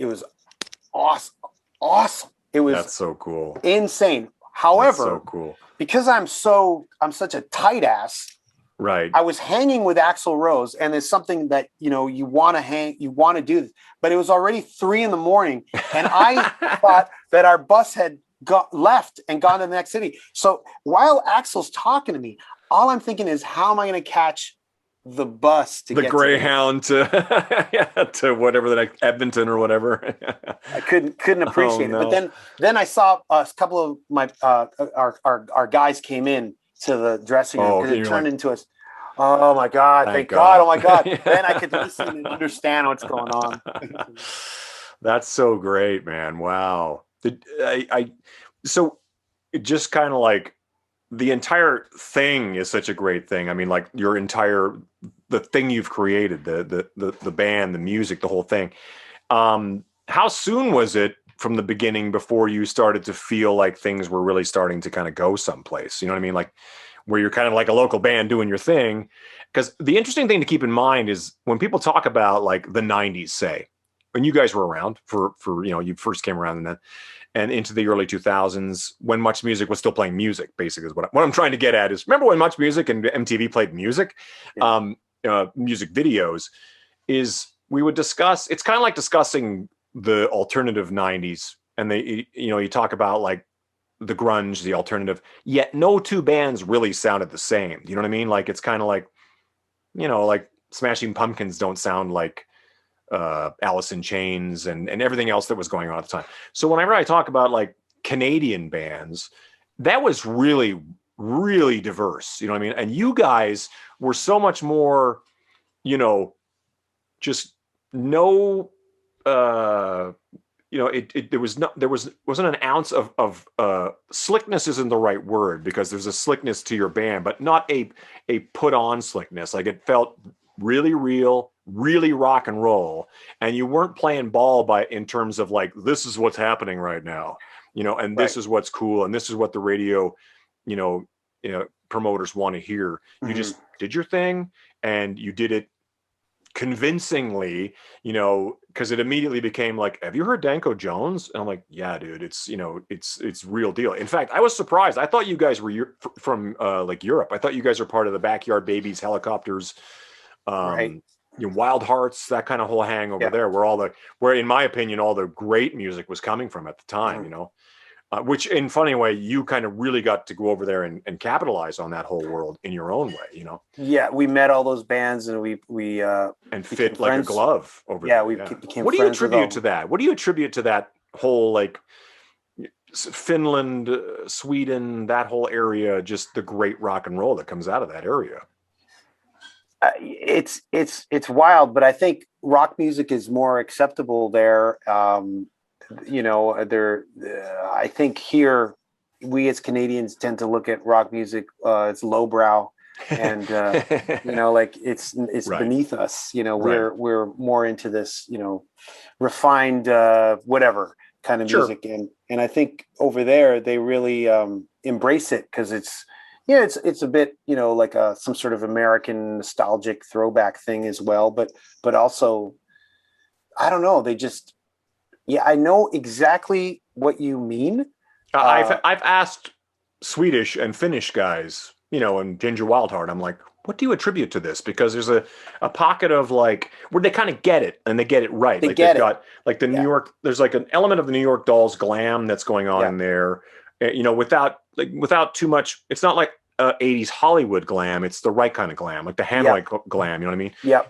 awesome. It was That's so cool. Insane. However, so cool. Because I'm such a tight ass. Right. I was hanging with Axl Rose, and it's something that you want to do this, but it was already 3 a.m. and I thought that our bus had left and gone to the next city. So while Axl's talking to me, all I'm thinking is, how am I going to catch the bus to get Greyhound to whatever the next Edmonton or whatever? I couldn't appreciate it. But then I saw a couple of my our guys came in to the dressing room because it turned into us. Oh my God! Thank God! Oh my God! Then I could listen and understand what's going on. That's so great, man! Wow. So it just kind of like the entire thing is such a great thing. I mean, like the thing you've created, the band, the music, the whole thing. how soon was it from the beginning before you started to feel like things were really starting to kind of go someplace? You know what I mean? Like where you're kind of like a local band doing your thing. Because the interesting thing to keep in mind is when people talk about like the 90s, say, when you guys were around for you first came around and into the early 2000s when Much Music was still playing music, basically is what I'm trying to get at is remember when Much Music and MTV played music, music videos, is we would discuss, it's kind of like discussing the alternative 90s. And you talk about like the grunge, the alternative, yet no two bands really sounded the same. You know what I mean? Like, it's kind of like, like Smashing Pumpkins don't sound like Alice in Chains and everything else that was going on at the time. So whenever I talk about like Canadian bands, that was really, really diverse. You know what I mean? And you guys were so much more, just no, wasn't an ounce of slickness isn't the right word because there's a slickness to your band, but not a put on slickness. Like it felt really real, really rock and roll, and you weren't playing ball in terms of like this is what's happening right now, and this is what's cool, and this is what the radio, promoters want to hear. You just did your thing, and you did it convincingly, because it immediately became like, have you heard Danko Jones? And I'm like, yeah, dude, it's real deal. In fact, I was surprised. I thought you guys were from like Europe. I thought you guys are part of the Backyard Babies, Helicopters, Wild Hearts, that kind of whole hang over there, where in my opinion all the great music was coming from at the time. Which in funny way, you kind of really got to go over there and capitalize on that whole world in your own way, Yeah, we met all those bands and we and fit like a glove over there. Yeah, we became What do you attribute to that? What do you attribute to that whole like Finland, Sweden, that whole area, just the great rock and roll that comes out of that area? It's wild, but I think rock music is more acceptable there. I think here we as Canadians tend to look at rock music it's lowbrow and like it's right. beneath us. We're more into this refined whatever kind of music, and I think over there they really embrace it because it's a bit like some sort of American nostalgic throwback thing as well, but also I don't know, they just I know exactly what you mean. I've asked Swedish and Finnish guys, and Ginger Wildheart, I'm like, what do you attribute to this? Because there's a pocket of like where they kind of get it and they get it right. They've got like the New York, there's like an element of the New York Dolls glam that's going on in there, without too much. It's not like 80s Hollywood glam. It's the right kind of glam, like the Hanoi glam. You know what I mean? Yeah.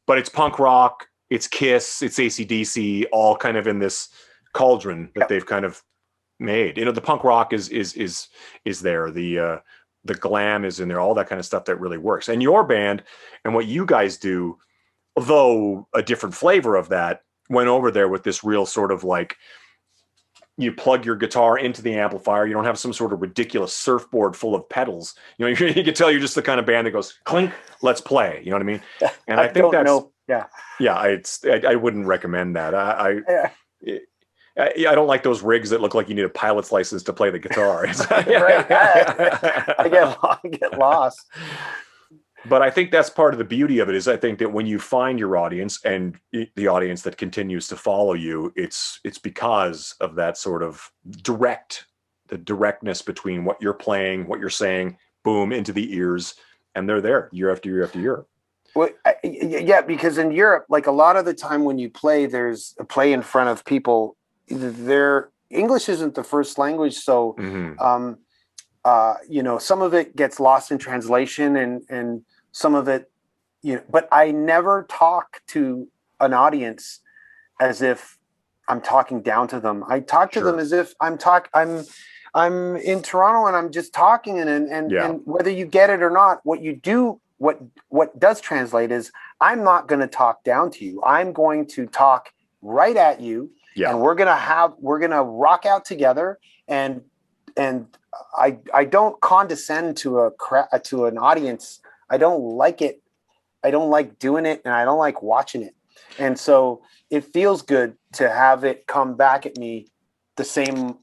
But it's punk rock. It's Kiss, it's AC/DC, all kind of in this cauldron that they've kind of made. The punk rock is there. The glam is in there. All that kind of stuff that really works. And your band and what you guys do, although a different flavor of that, went over there with this real sort of like you plug your guitar into the amplifier. You don't have some sort of ridiculous surfboard full of pedals. You can tell you're just the kind of band that goes clink, let's play. You know what I mean? And I think that's. I wouldn't recommend that. I don't like those rigs that look like you need a pilot's license to play the guitar. I get lost. But I think that's part of the beauty of it is I think that when you find your audience and the audience that continues to follow you, it's because of that sort of the directness between what you're playing, what you're saying, boom, into the ears, and they're there year after year after year. Well, because in Europe, like a lot of the time when you play, there's a play in front of people. Their English isn't the first language, so some of it gets lost in translation, and some of it, But I never talk to an audience as if I'm talking down to them. I talk to them as if I'm in Toronto and I'm just talking, and whether you get it or not, what you do. What does translate is I'm not going to talk down to you. I'm going to talk right at you, and we're going to rock out together. And I don't condescend to an audience. I don't like it. I don't like doing it, and I don't like watching it. And so it feels good to have it come back at me the same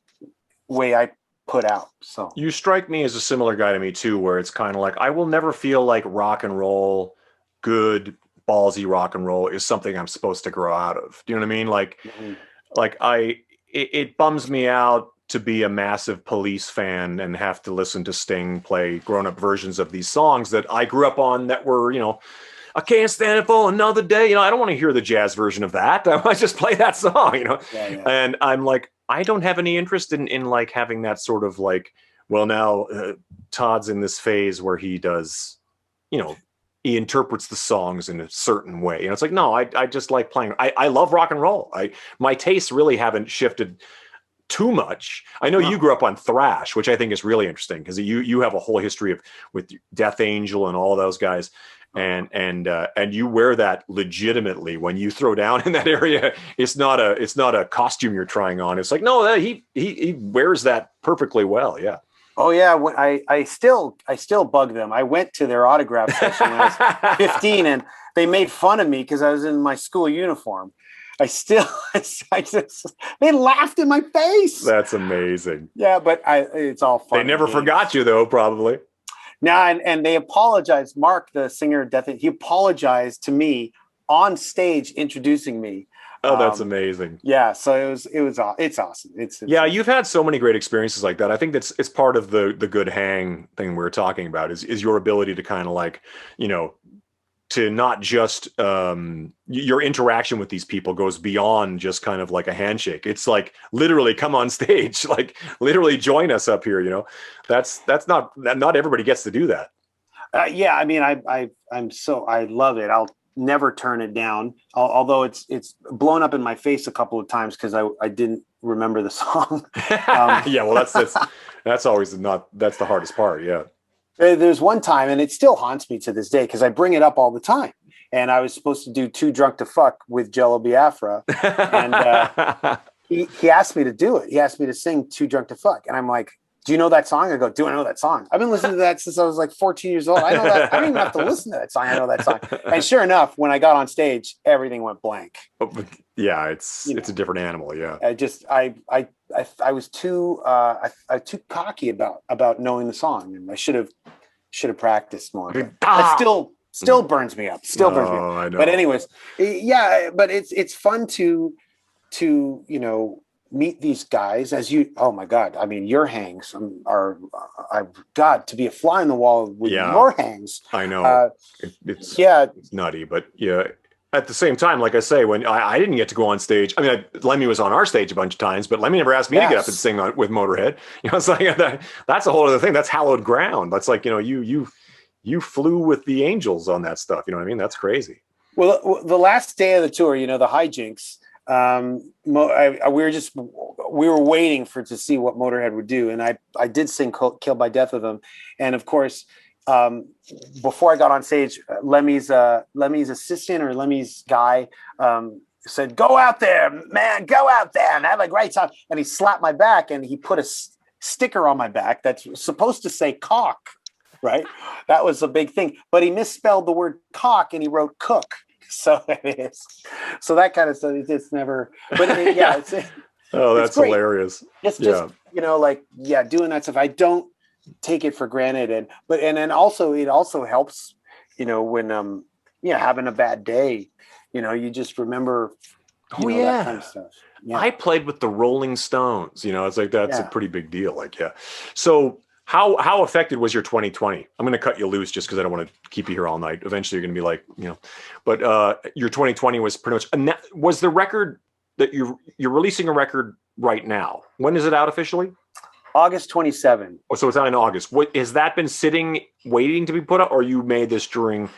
way I put out. So you strike me as a similar guy to me too, where it's kind of like I will never feel like rock and roll, good ballsy rock and roll is something I'm supposed to grow out of. Do you know what I mean? Like it bums me out to be a massive Police fan and have to listen to Sting play grown-up versions of these songs that I grew up on that were, I can't stand it for another day. I don't want to hear the jazz version of that. I want to just play that song. Yeah. And I'm like, I don't have any interest in like having that sort of like, well, now Todd's in this phase where he does, he interprets the songs in a certain way. It's like, no, I just like playing. I love rock and roll. My tastes really haven't shifted too much. I know you grew up on thrash, which I think is really interesting because you have a whole history with Death Angel and all of those guys. And you wear that legitimately when you throw down in that area. It's not a costume you're trying on. It's like, no, he wears that perfectly well. Yeah. Oh yeah. I still bug them. I went to their autograph session when I was 15 and they made fun of me because I was in my school uniform. They laughed in my face. That's amazing. Yeah. But it's all fun. They never forgot you though, probably. No, and they apologized. Mark, the singer of Death, he apologized to me on stage introducing me. Oh, that's amazing. Yeah, so it's awesome. It's yeah, you've had so many great experiences like that. I think it's part of the good hang thing we were talking about is your ability to kind of like, to not just your interaction with these people goes beyond just kind of like a handshake. It's like literally come on stage, like literally join us up here. That's not everybody gets to do that. Yeah, I mean, I love it. I'll never turn it down. Although it's blown up in my face a couple of times because I didn't remember the song. Yeah, well, that's always that's the hardest part. Yeah. There's one time, and it still haunts me to this day because I bring it up all the time. And I was supposed to do Too Drunk to Fuck with Jello Biafra. And he asked me to do it. He asked me to sing Too Drunk to Fuck. And I'm like, do you know that song? I go, do I know that song? I've been listening to that since I was like 14 years old. I know that. I don't even have to listen to that song. I know that song. And sure enough, when I got on stage, everything went blank. Yeah, it's a different animal. Yeah. I was too cocky about knowing the song, and I should have practiced more. It still burns me up. Still burns me up. I know. But anyways, yeah. But it's fun to meet these guys oh my God. I mean, your hangs are God, to be a fly on the wall with your hangs. I know. It's nutty, but yeah. At the same time, like I say, when I didn't get to go on stage, I mean, Lemmy was on our stage a bunch of times, but Lemmy never asked me to get up and sing with Motorhead. It's like that's a whole other thing. That's hallowed ground. That's like, you flew with the angels on that stuff. You know what I mean? That's crazy. Well, the last day of the tour, the hijinks, we were waiting to see what Motorhead would do, and I did sing "Killed by Death" with them, and of course, before I got on stage, Lemmy's assistant or Lemmy's guy said, "Go out there, man, go out there and have a great time," and he slapped my back and he put a sticker on my back that's supposed to say "cock," right? That was a big thing, but he misspelled the word "cock" and he wrote "cook." So it is. So that kind of stuff. It's never. But yeah, oh, that's hilarious. It's just doing that stuff. I don't take it for granted, and then also it also helps. When having a bad day, you just remember. That kind of stuff. Yeah. I played with the Rolling Stones. It's like that's a pretty big deal. Like, yeah. So. How affected was your 2020? I'm going to cut you loose just because I don't want to keep you here all night. Eventually, you're going to be like, but your 2020 was pretty much. Was the record that you're releasing a record right now? When is it out officially? August 27. Oh, so it's out in August. What has that been sitting waiting to be put up, or you made this during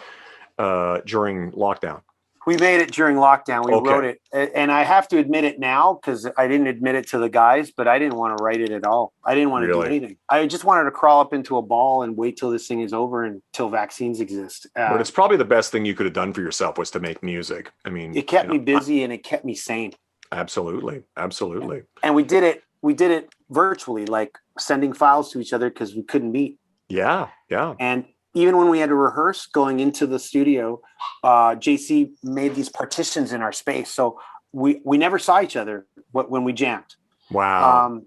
lockdown? We made it during lockdown. We wrote it. And I have to admit it now because I didn't admit it to the guys, but I didn't want to write it at all. I didn't want to do anything. I just wanted to crawl up into a ball and wait till this thing is over until vaccines exist. But it's probably the best thing you could have done for yourself was to make music. I mean, it kept me busy and it kept me sane. Absolutely. Absolutely. And we did it virtually, like sending files to each other because we couldn't meet. Yeah. Yeah. And even when we had to rehearse going into the studio, JC made these partitions in our space. So we never saw each other when we jammed. Wow.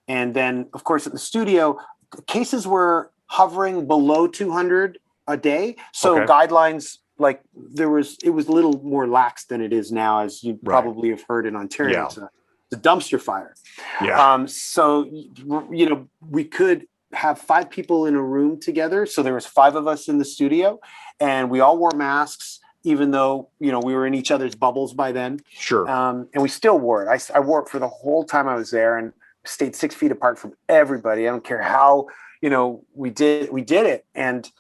And then, of course, at the studio, cases were hovering below 200 a day. So guidelines, like it was a little more lax than it is now, as you probably have heard in Ontario. It's a dumpster fire. Yeah. So, you know, we could have 5 people in a room together. So there was 5 of us in the studio, and we all wore masks, even though, you know, we were in each other's bubbles by then. Sure. And we still wore it. I wore it for the whole time I was there, and stayed 6 feet apart from everybody. I don't care how, you know, we did it. And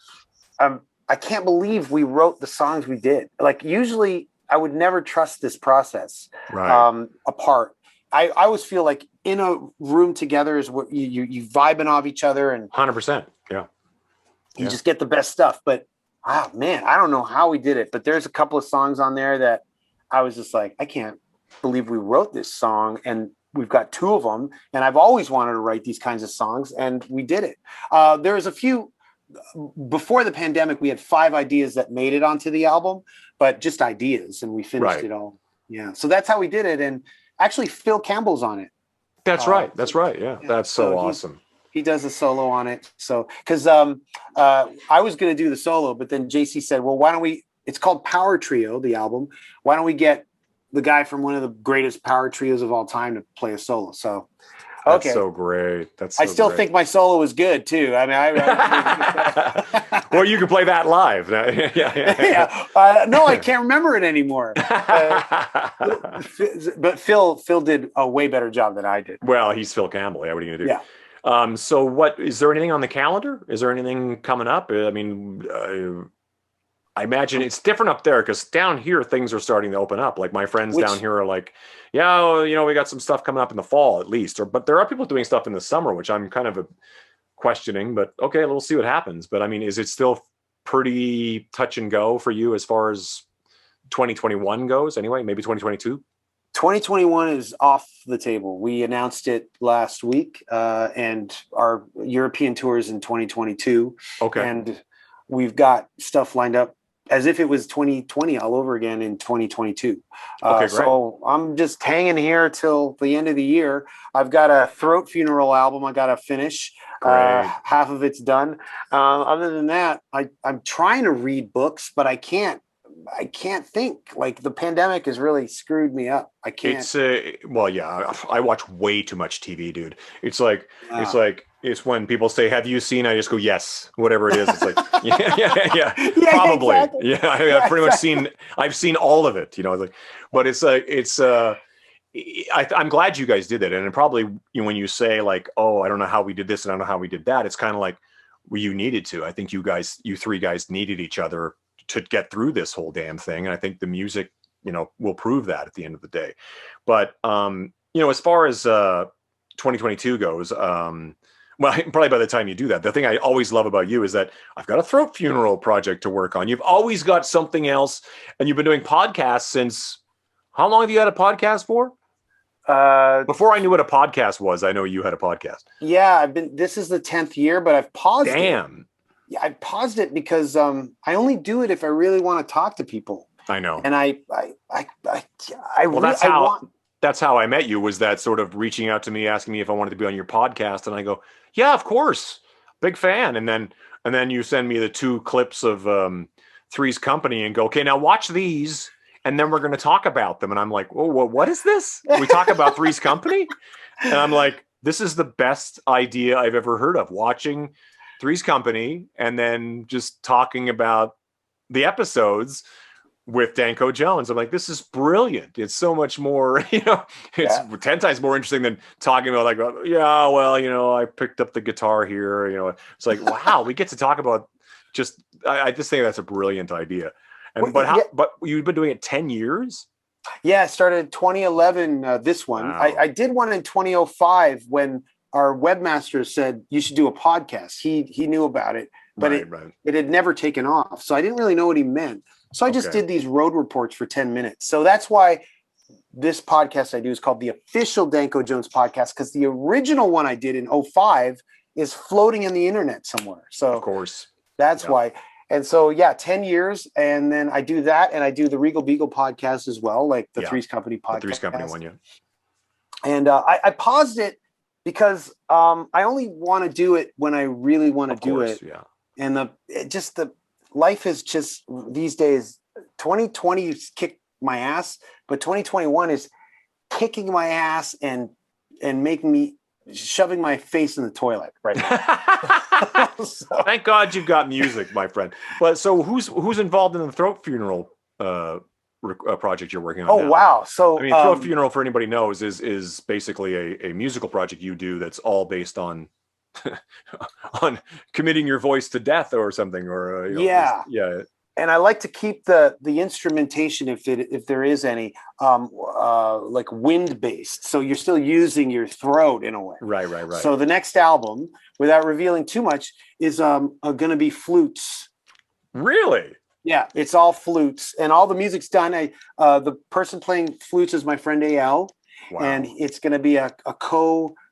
I can't believe we wrote the songs we did. Like, usually I would never trust this process apart. I always feel like in a room together is what you vibing off each other, and 100%. Yeah. You just get the best stuff. But man, I don't know how we did it, but there's a couple of songs on there that I was just like, I can't believe we wrote this song, and we've got 2 of them. And I've always wanted to write these kinds of songs, and we did it. There was a few before the pandemic. We had 5 ideas that made it onto the album, but just ideas, and we finished it all. Yeah. So that's how we did it. And actually, Phil Campbell's on it. That's right. Yeah. That's so awesome. He does a solo on it. So, because I was going to do the solo, but then JC said, well, why don't we, it's called Power Trio, the album. Why don't we get the guy from one of the greatest power trios of all time to play a solo? So, okay. That's so great. I still think my solo was good too. I mean, well, you can play that live. No, I can't remember it anymore. But Phil did a way better job than I did. Well, he's Phil Campbell. Yeah, what are you going to do? Yeah. So what, is there anything on the calendar? Is there anything coming up? I mean, I imagine it's different up there, because down here things are starting to open up. Like, my friends down here are like, yeah, well, you know, we got some stuff coming up in the fall at least. But there are people doing stuff in the summer, which I'm kind of questioning. But okay, we'll see what happens. But I mean, is it still pretty touch and go for you as far as 2021 goes? Anyway, maybe 2022. 2021 is off the table. We announced it last week, and our European tours in 2022. Okay. And we've got stuff lined up as if it was 2020 all over again in 2022. Okay, great. So I'm just hanging here till the end of the year. I've got a Throat Funeral album I got to finish. Half of it's done. Other than that, I'm trying to read books, but I can't think. Like, the pandemic has really screwed me up. I can't. It's well, yeah, I watch way too much TV, dude. It's like, it's when people say, have you seen? I just go, yes, whatever it is. It's like, yeah, probably. Exactly. Yeah. I've pretty much I've seen all of it, you know, like, but it's like, I'm glad you guys did it. And probably, you know, when you say like, oh, I don't know how we did this and I don't know how we did that, it's kind of like, well, you needed to. I think you 3 guys needed each other to get through this whole damn thing. And I think the music, you know, will prove that at the end of the day. But, you know, as far as 2022 goes, well, probably by the time you do that, the thing I always love about you is that I've got a Throat Funeral project to work on. You've always got something else, and you've been doing podcasts since, how long have you had a podcast for? Before I knew what a podcast was, I know you had a podcast. Yeah, this is the 10th year, but I've paused. Damn. Yeah, I paused it because I only do it if I really want to talk to people. I know. And that's how I met you, was that sort of reaching out to me, asking me if I wanted to be on your podcast. And I go, yeah, of course. Big fan. And then you send me the 2 clips of Three's Company and go, okay, now watch these. And then we're going to talk about them. And I'm like, whoa, what is this? We talk about Three's Company? And I'm like, this is the best idea I've ever heard of, watching Three's Company and then just talking about the episodes with Danko Jones. I'm like, this is brilliant. It's so much more, you know, it's 10 times more interesting than talking about like, yeah, well, you know, I picked up the guitar here, you know. It's like, wow, we get to talk about I just think that's a brilliant idea. And but you've been doing it 10 years? Yeah, I started 2011, this one. Wow. I did one in 2005 when our webmaster said you should do a podcast. He knew about it, but it had never taken off. So I didn't really know what he meant. So I just did these road reports for 10 minutes. So that's why this podcast I do is called the Official Danko Jones Podcast, because the original one I did in 2005 is floating in the internet somewhere. So of course. That's why. And so, 10 years. And then I do that. And I do the Regal Beagle podcast as well, like the Three's Company podcast. The Three's Company one, yeah. And I paused it because I only want to do it when I really want to do it. Yeah. And the life is just these days, 2020 kicked my ass, but 2021 is kicking my ass and making me shoving my face in the toilet right now. So. Thank God you've got music, my friend. But so who's involved in the Throat Funeral project you're working on? Oh, now? Wow. So I mean, Throat Funeral, for anybody knows, is basically a musical project you do that's all based on on committing your voice to death or something, or yeah. And I like to keep the instrumentation, if there is any, like wind based. So you're still using your throat in a way. Right. So the next album, without revealing too much, is going to be flutes. Really? Yeah, it's all flutes, and all the music's done. The person playing flutes is my friend AL, and it's going to be a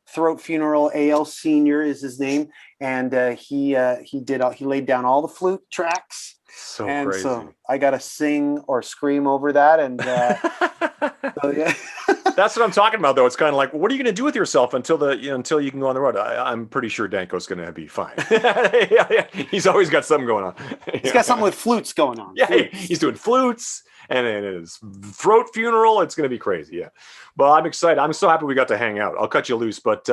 Throat Funeral. AL Senior is his name, and he laid down all the flute tracks. So and crazy. So I got to sing or scream over that, and so, yeah. That's what I'm talking about, though. It's kind of like, what are you going to do with yourself until you can go on the road? I'm pretty sure Danko's going to be fine. Yeah. He's always got something going on. He's got something with flutes going on. Yeah, he's doing flutes, and his Throat Funeral. It's going to be crazy. Yeah, but I'm excited. I'm so happy we got to hang out. I'll cut you loose, but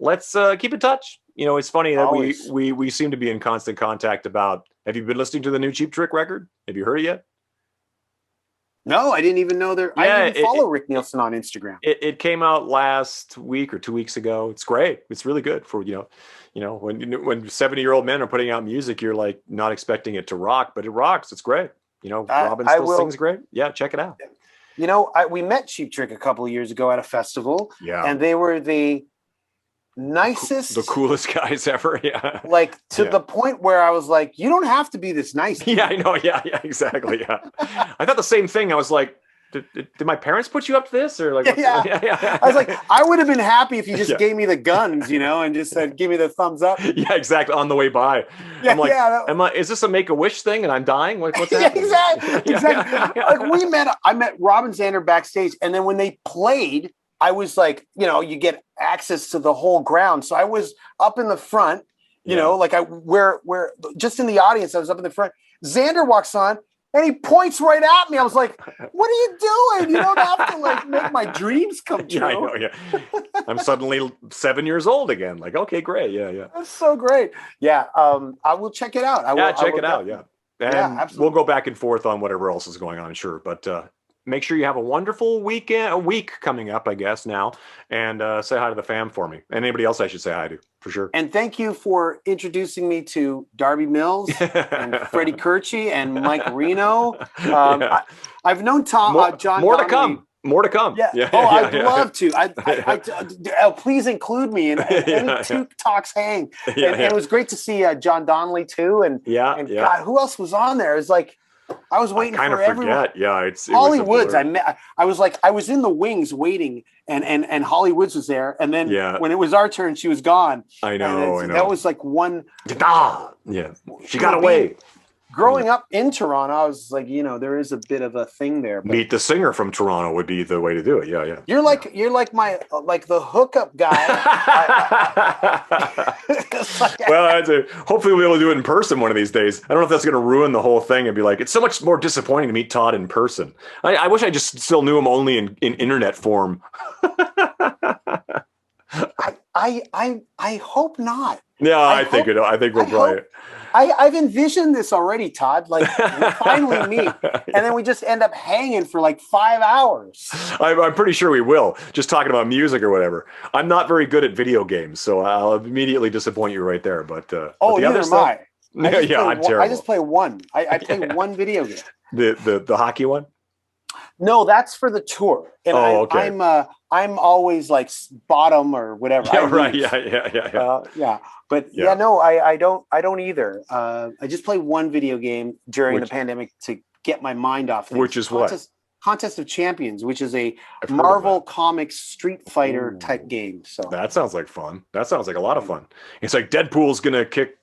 let's keep in touch. It's funny that we seem to be in constant contact about. Have you been listening to the new Cheap Trick record? Have you heard it yet? No, I didn't even know there. I didn't follow Rick Nielsen on Instagram. It came out last week or 2 weeks ago. It's great. It's really good for when 70-year-old men are putting out music, you're like not expecting it to rock, but it rocks. It's great. Robin still sings great. Yeah, check it out. We met Cheap Trick a couple of years ago at a festival. Yeah, and they were the nicest, the coolest guys ever. Yeah, like to the point where I was like, you don't have to be this nice. Yeah, I know. Yeah, exactly. Yeah, I thought the same thing. I was like, did my parents put you up to this, or like? Yeah. I was like, I would have been happy if you just gave me the guns, and just said, give me the thumbs up. Yeah, exactly. On the way by, yeah, I'm like, is this a Make-A-Wish thing, and I'm dying? Like, what's happening? Exactly. Like I met Robin Zander backstage, and then when they played, I was like, you get access to the whole ground. So I was up in the front, like where just in the audience, I was up in the front. Xander walks on and he points right at me. I was like, what are you doing? You don't have to like make my dreams come true. Yeah, I know, yeah. I'm suddenly 7 years old again. Like, okay, great. Yeah. That's so great. Yeah. I will check it out. Check it out. Yeah. And absolutely. We'll go back and forth on whatever else is going on, sure. But make sure you have a wonderful week coming up, I guess, now. And say hi to the fam for me. And anybody else I should say hi to, for sure. And thank you for introducing me to Darby Mills and Freddie Kirchie and Mike Reno. I've known John. More Donnelly. to come. More to come. Yeah. I'd love to. Please include me in any two talks hang. And it was great to see John Donnelly too. And God, who else was on there? It was like I was waiting for everyone. Yeah, it's Hollywoods. I was in the wings waiting, and Hollywoods was there. And then when it was our turn, she was gone. I know. That was like one. Yeah, she got away. Growing up in Toronto, I was like, there is a bit of a thing there. But Meet the singer from Toronto would be the way to do it. Yeah. You're like my the hookup guy. Well, hopefully we'll be able to do it in person one of these days. I don't know if that's going to ruin the whole thing and be like, it's so much more disappointing to meet Todd in person. I wish I just still knew him only in internet form. I hope not. Yeah, I think we'll probably. I've envisioned this already, Todd. Like we finally meet, and then we just end up hanging for like 5 hours. I'm pretty sure we will. Just talking about music or whatever. I'm not very good at video games, so I'll immediately disappoint you right there. But the neither am I. I'm terrible. I just play one. I play one video game. The hockey one. No, that's for the tour. And okay. I'm always like bottom or whatever. Yeah, right. Yeah. But no, I don't either. I just play one video game during the pandemic to get my mind off things. Which is Contest of Champions, which is a Marvel Comics Street Fighter type game. So that sounds like fun. That sounds like a lot of fun. It's like Deadpool's gonna kick,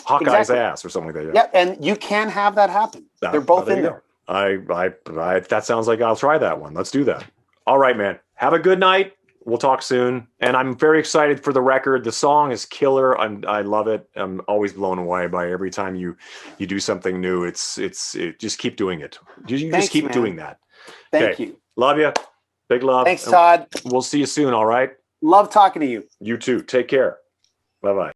Hawkeye's Exactly. ass or something like that. Yeah, and you can have that happen. They're both in there. That sounds like I'll try that one. Let's do that. All right, man. Have a good night. We'll talk soon. And I'm very excited for the record. The song is killer. I love it. I'm always blown away by every time you do something new. It just keep doing it. You Thanks, just keep man. doing that. Thank you. Love you. Big love. Thanks, Todd. We'll see you soon. All right. Love talking to you. You too. Take care. Bye-bye.